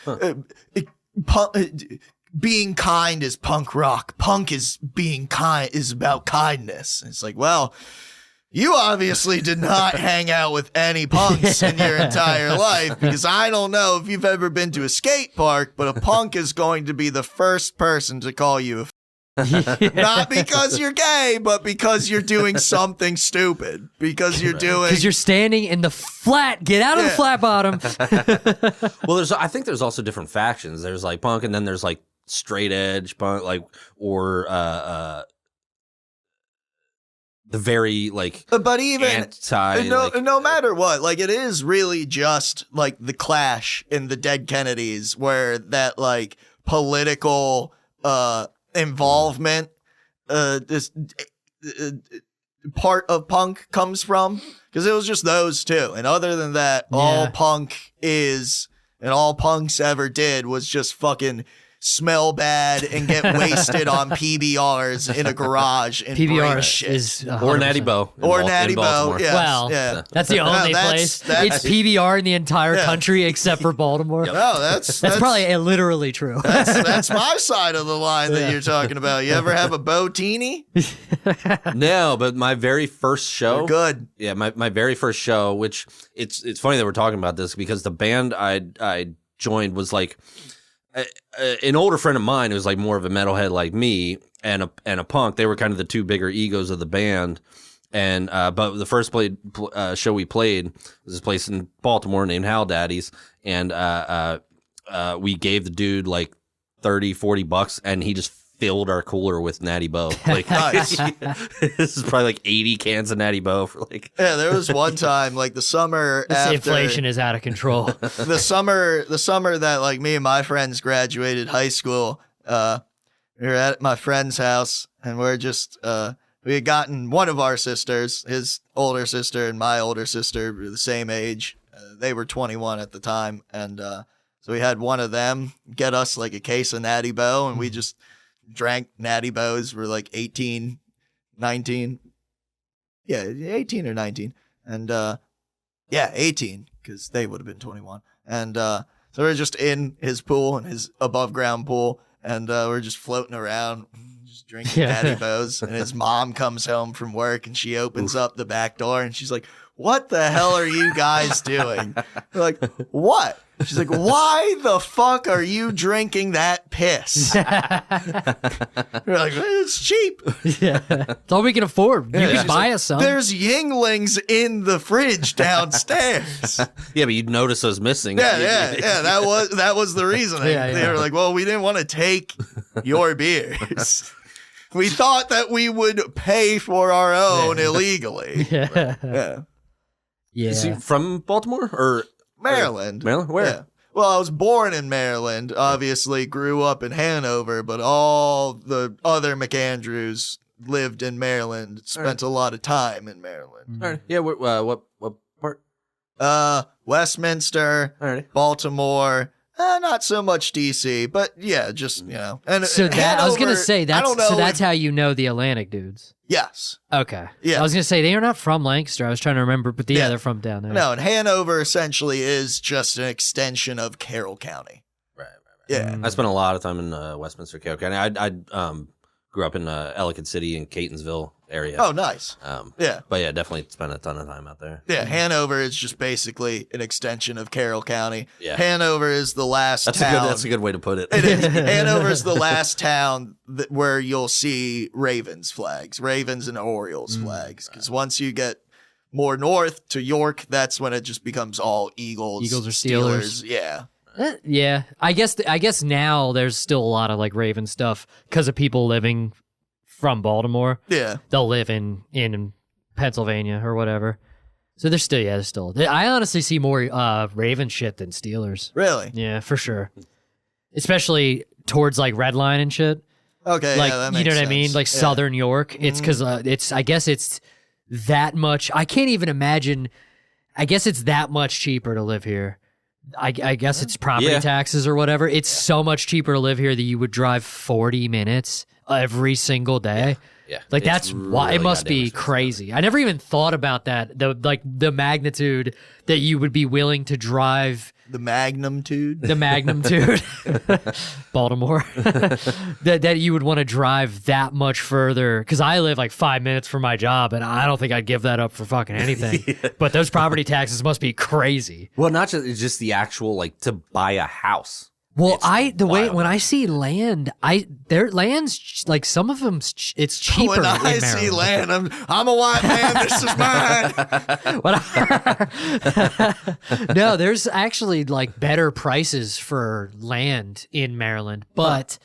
Being kind is punk rock. Punk is being kind is about kindness. It's like, well, you obviously did not hang out with any punks in your entire life, because I don't know if you've ever been to a skate park, but a punk is going to be the first person to call you not because you're gay, but because you're doing something stupid. Because you're standing in the flat. Get out of the flat bottom. Well, I think there's also different factions. There's like punk, and then there's like straight edge punk, or the very but even anti, no matter what, like it is really just like the Clash in the Dead Kennedys, where that like political involvement this part of punk comes from, because it was just those two, and other than that, all punk is and all punks ever did was just fucking smell bad and get wasted on PBRs in a garage and break shit. Is 100%. Or Natty Bo. Or Natty Bo, yes. Well, that's the only place. It's PBR in the entire country except for Baltimore. No, that's probably literally true. That's my side of the line that you're talking about. You ever have a Botini? No, but my very first show. They're good. Yeah, my very first show, which it's funny that we're talking about this, because the band I joined was like an older friend of mine who was like more of a metalhead like me, and a punk. They were kind of the two bigger egos of the band. And but the first show we played was this place in Baltimore named Hal Daddy's, and we gave the dude like $30-$40, and he just filled our cooler with Natty Bo. Like, nice. This is probably like 80 cans of Natty Bo for like. Yeah, there was one time, like the summer this inflation is out of control. The summer that like me and my friends graduated high school, we were at my friend's house, and we're just we had gotten one of our sisters, his older sister and my older sister were the same age. They were 21 at the time, and so we had one of them get us like a case of Natty Bo, and we just drank Natty Bo's. We're like 18, 19. Yeah, 18 or 19. And 18, because they would have been 21. And so we're just in his pool, and his above ground pool, and we're just floating around, just drinking Natty Bo's. And his mom comes home from work, and she opens up the back door, and she's like, "What the hell are you guys doing?" We're like, "What?" She's like, "Why the fuck are you drinking that piss?" We're like, "It's cheap." Yeah, it's all we can afford. You can buy us some. There's Yinglings in the fridge downstairs. Yeah, but you'd notice those missing. Yeah. That was the reason. They were like, "Well, we didn't want to take your beers. We thought that we would pay for our own illegally." Yeah. Is he from Baltimore or Maryland? Maryland? Where? Yeah. Well, I was born in Maryland, obviously grew up in Hanover, but all the other McAndrews lived in Maryland, spent a lot of time in Maryland. All right. Yeah, what part? Westminster, Baltimore, not so much DC, but yeah, just, And so that Hanover, I was going to say, I don't know that's how you know the Atlantic dudes. Yes. Okay. Yeah. I was going to say, they are not from Lancaster. I was trying to remember, but they're from down there. No, and Hanover essentially is just an extension of Carroll County. Right. Yeah. I spent a lot of time in Westminster, Carroll County. I grew up in Ellicott City and Catonsville area. Oh, nice. Yeah. But yeah, definitely spent a ton of time out there. Yeah, Hanover is just basically an extension of Carroll County. Yeah. Hanover is the last town. That's a good way to put it. It is. Hanover is the last town where you'll see Ravens flags, Ravens and Orioles flags. Because once you get more north to York, that's when it just becomes all Eagles or Steelers. Yeah. Yeah. I guess now there's still a lot of like Raven stuff because of people living from Baltimore. Yeah. They'll live in Pennsylvania or whatever. So there's still. I honestly see more Raven shit than Steelers. Really? Yeah, for sure. Especially towards like Red Line and shit. Okay, like yeah, that you makes know what I mean, sense. like Yeah. Southern York. It's because it's. I guess it's that much. I can't even imagine. I guess it's that much cheaper to live here. I guess it's property Yeah. taxes or whatever. It's so much cheaper to live here that you would drive 40 minutes every single day. Yeah. Like It's that's why it really must goddamn be expensive. crazy. I never even thought about that. The magnitude that you would be willing to drive The magnitude. the magnitude Baltimore that you would want to drive that much further because I live like 5 minutes from my job and I don't think I'd give that up for fucking anything. But those property taxes must be crazy. Well, not just it's just the actual like to buy a house. Well, It's way wild. when I see land, their land's like some of them it's cheaper. When I in see Maryland. land, I'm a white man. This is mine. No, there's actually like better prices for land in Maryland, but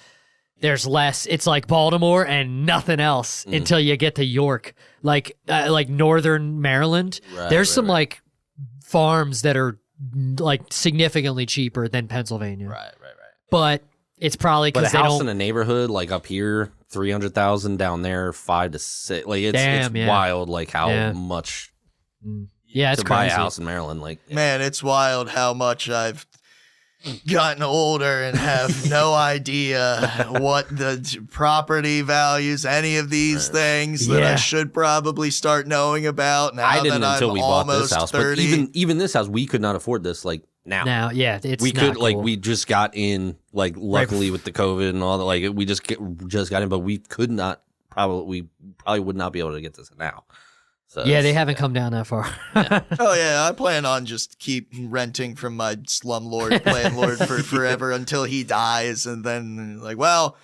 there's less. It's like Baltimore and nothing else until you get to York, like northern Maryland. Right, there's right, some right. like farms that are like significantly cheaper than Pennsylvania, Right. but it's probably But a because they house don't. in a neighborhood like up here, 300,000 down there, 5 to 6. Like it's Damn, yeah. wild. Like how Yeah. much Yeah, it's to buy crazy. a house in Maryland. Like Man, it's wild how much I've gotten older and have no idea what the property values, any of these things that Yeah. I should probably start knowing about now I didn't that until I'm we bought almost this house. 30. But even this house, we could not afford this. Like now, Now, it's we not could like cool. we just got in. Like luckily with the COVID and all that, like we just got in, but we could not we probably would not be able to get this now. So Yeah, they it's- haven't come down that far. Oh yeah, I plan on just keep renting from my slumlord landlord for forever until he dies, and then like, well,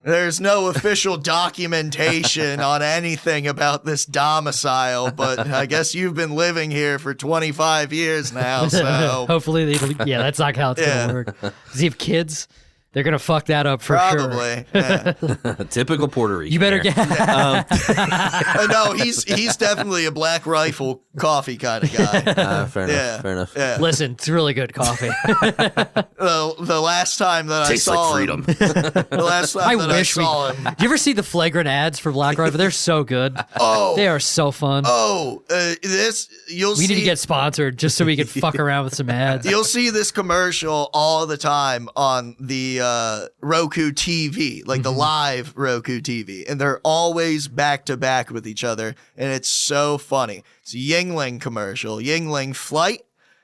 there's no official documentation on anything about this domicile, but I guess you've been living here for 25 years now, so Hopefully, that's not how it's Yeah. gonna work. Does he have kids? They're gonna fuck that up for sure. probably. Yeah. typical Puerto Rican. You better there. get. No, he's definitely a Black Rifle coffee kind of guy. Fair Yeah, enough. Fair enough. Yeah. Listen, it's really good coffee. The last time that Tastes I saw like him, freedom. the last time I that wish I we. saw him. Do you ever see the flagrant ads for Black Rifle? They're so good. Oh, They are so fun. you'll We see. need to get sponsored just so we can fuck around with some ads. You'll see this commercial all the time on the Roku TV, like the live Roku TV, and they're always back to back with each other, and it's so funny. It's a Yingling commercial, Yingling Flight,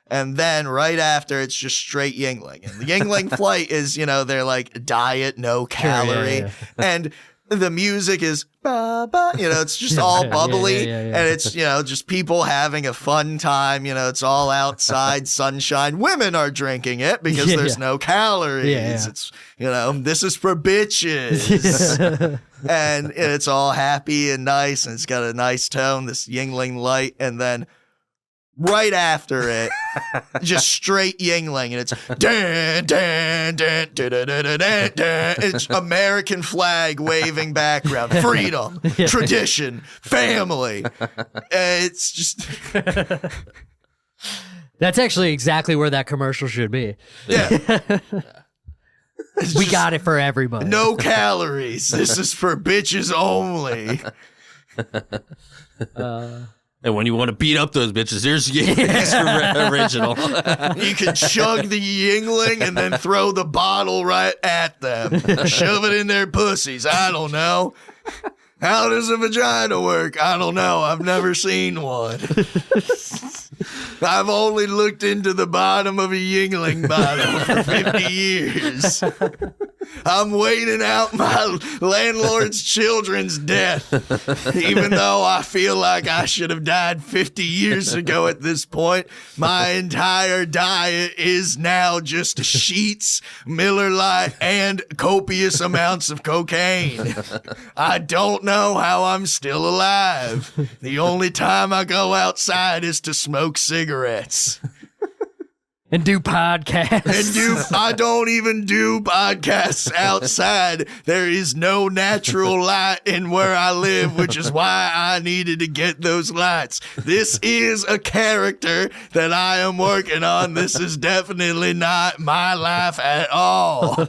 and then right after it's just straight Yingling. And the Yingling Flight is, they're like diet, no calorie, yeah. and the music is ba ba, it's just all Yeah, bubbly, yeah. and it's just people having a fun time. It's all outside, sunshine. Women are drinking it because Yeah, there's yeah. no calories. Yeah. It's this is for bitches, and it's all happy and nice, and it's got a nice tone. This Yingling light, and then right after it, just straight Yingling, and it's dan, dan, dan, dan, dan, dan, dan, dan. It's American flag waving background, freedom, tradition, family. It's just That's actually exactly where that commercial should be. yeah, We got it for everybody. no calories. This is for bitches only. And when you want to beat up those bitches, here's the extra original. You can chug the Yingling and then throw the bottle right at them. Shove it in their pussies. I don't know. How does a vagina work? I don't know. I've never seen one. I've only looked into the bottom of a Yingling bottle for 50 years. I'm waiting out my landlord's children's death, even though I feel like I should have died 50 years ago at this point. My entire diet is now just sheets, Miller Lite, and copious amounts of cocaine. I don't know how I'm still alive. The only time I go outside is to smoke cigarettes. And do podcasts. I don't even do podcasts outside. There is no natural light in where I live, which is why I needed to get those lights. This is a character that I am working on. This is definitely not my life at all.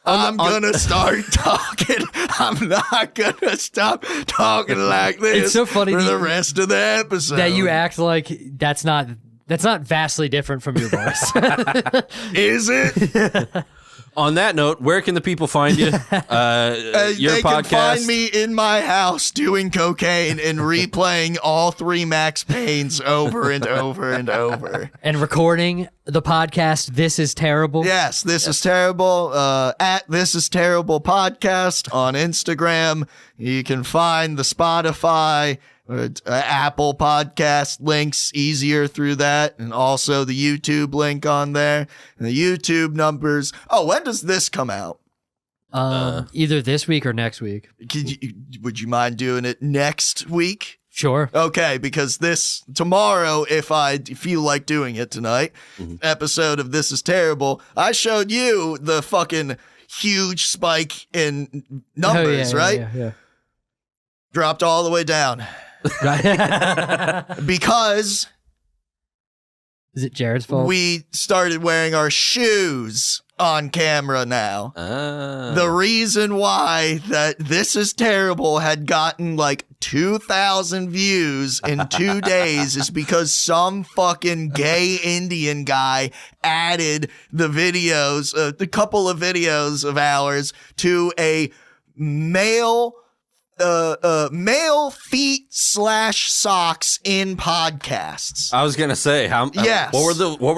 I'm gonna start talking. I'm not gonna stop talking like this. It's so funny for that the you- rest of the episode. That you act like that's not vastly different from your voice. Is it? On that note, where can the people find you? Your They podcast. can find me in my house doing cocaine and replaying all 3 Max Paynes over and over and over. And recording the podcast, This Is Terrible. Yes, This Is Terrible. At This Is Terrible Podcast on Instagram. You can find the Spotify, Apple Podcast links easier through that, and also the YouTube link on there. And the YouTube numbers. Oh, when does this come out? Either this week or next week. Would you mind doing it next week? Sure. Okay, because tomorrow, if I feel like doing it tonight, episode of This Is Terrible, I showed you the fucking huge spike in numbers, right? Yeah. Dropped all the way down. Because Is it Jared's fault? we started wearing our shoes on camera now. The reason why that This Is Terrible had gotten like 2,000 views in 2 days is because some fucking gay Indian guy added the videos, a couple of videos of ours to a male feet / socks in podcasts. I was gonna say how. Yes. What were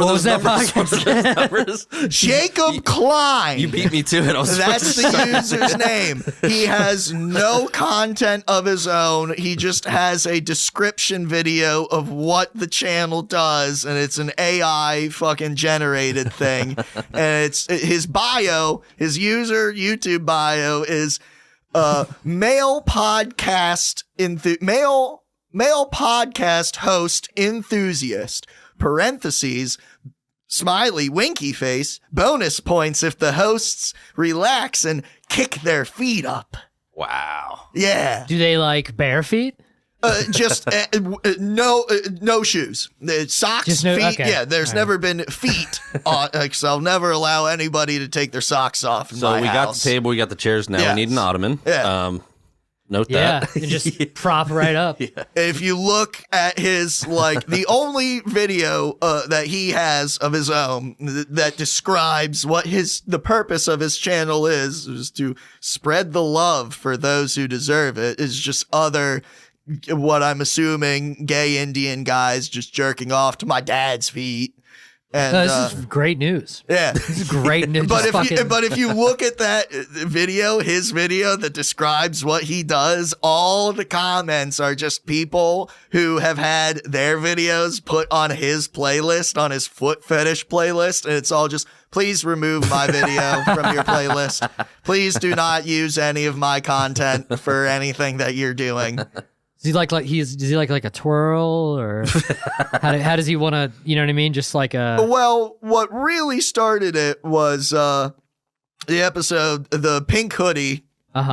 those that numbers? What were those numbers? Jacob Klein. You beat me to it. I was That's supposed to the user's name. He has no content of his own. He just has a description video of what the channel does, and it's an AI fucking generated thing. And it's his bio, his user YouTube bio is male podcast host enthusiast, parentheses, smiley winky face, bonus points if the hosts relax and kick their feet up. Wow. Yeah. Do they like bare feet? Just no shoes. Socks, Just no- feet. okay. Yeah, there's All never been feet on. So I'll never allow anybody to take their socks off. In So my we got house. the table, we got the chairs. Now Yes. we need an ottoman. Yeah. Note Yeah. that. And just prop right up. If you look at his, like, the only video that he has of his own that describes what the purpose of his channel is to spread the love for those who deserve it, is just what I'm assuming gay Indian guys just jerking off to my dad's feet. And This is great news. yeah. This is great news. But Just if you look at that video, his video that describes what he does, all the comments are just people who have had their videos put on his playlist, on his foot fetish playlist, and it's all just, please remove my video from your playlist. Please do not use any of my content for anything that you're doing. Does he like a twirl, or how does he want to? You know what I mean? Just like a. Well, what really started it was the episode, the pink hoodie.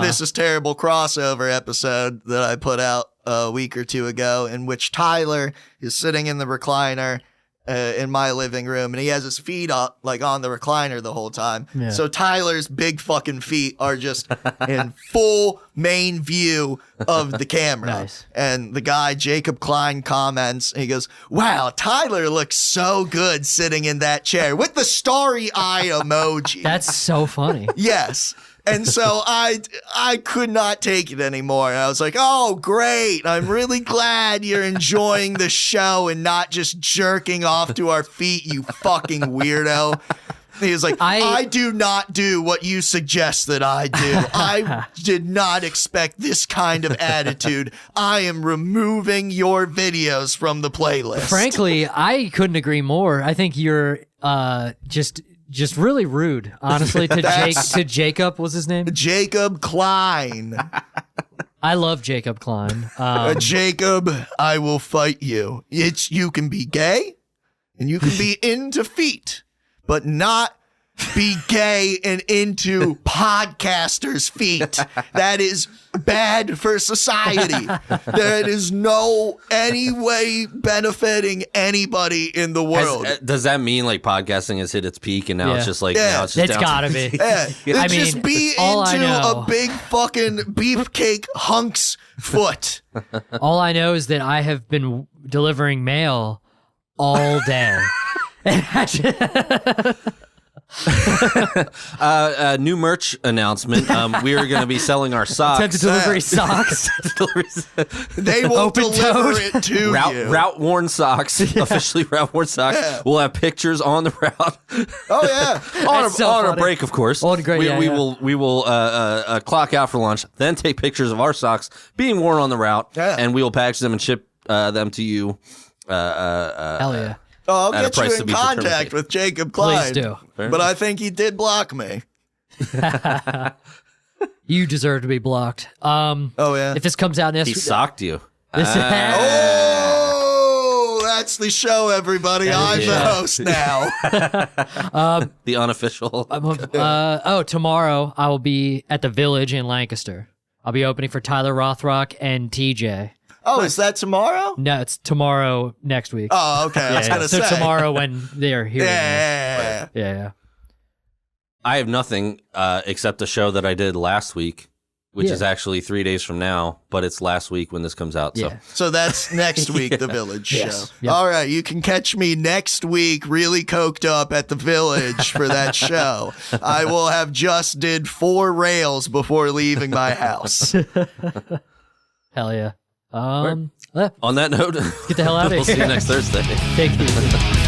This Is Terrible crossover episode that I put out a week or two ago, in which Tyler is sitting in the recliner in my living room, and he has his feet up like on the recliner the whole time. Yeah. So Tyler's big fucking feet are just in full main view of the camera. Nice. And the guy, Jacob Klein, comments, he goes, wow, Tyler looks so good sitting in that chair with the starry eye emoji. That's so funny. Yes. And so I could not take it anymore. And I was like, oh, great. I'm really glad you're enjoying the show and not just jerking off to our feet, you fucking weirdo. He was like, I do not do what you suggest that I do. I did not expect this kind of attitude. I am removing your videos from the playlist. Frankly, I couldn't agree more. I think you're just really rude, honestly. To Jacob was his name. Jacob Klein. I love Jacob Klein. Jacob, I will fight you. You can be gay and you can be into feet, but not be gay and into podcasters' feet. That is bad for society. That is no any way benefiting anybody in the world. Does that mean like podcasting has hit its peak and now it's just like now it's just It's down gotta to- be. Yeah, I just mean, be all I into know- a big fucking beefcake hunk's foot. All I know is that I have been delivering mail all day. New merch announcement. We are going to be selling our socks. Attempted delivery socks. They will Open deliver toed. it to you. Route worn socks, officially route worn socks. Yeah. We'll have pictures on the route. Oh yeah. on so a funny. break, of course. Oh, great, we, yeah, we yeah. will clock out for lunch, then take pictures of our socks being worn on the route, Yeah. and we will package them and ship them to you. Hell yeah. Oh, I'll At a get price you to in be contact determined. with Jacob Please Klein. do. But I think he did block me. You deserve to be blocked. Oh yeah. If this comes out next He week. socked you. Oh, that's the show, everybody. I'm the the show. host now. The unofficial. Tomorrow I will be at the Village in Lancaster. I'll be opening for Tyler Rothrock and TJ. Oh, is that tomorrow? No, it's tomorrow next week. Oh, okay. I was gonna so say. tomorrow when they're here. Yeah. Yeah. I have nothing except a show that I did last week, which is actually 3 days from now, but it's last week when this comes out. Yeah. So So that's next week, the Village Yes. show. Yep. All right, you can catch me next week, really coked up at the Village for that show. I will have just did 4 rails before leaving my house. Hell yeah. on that note, Get the hell out of we'll see here. you next Thursday. Take it easy.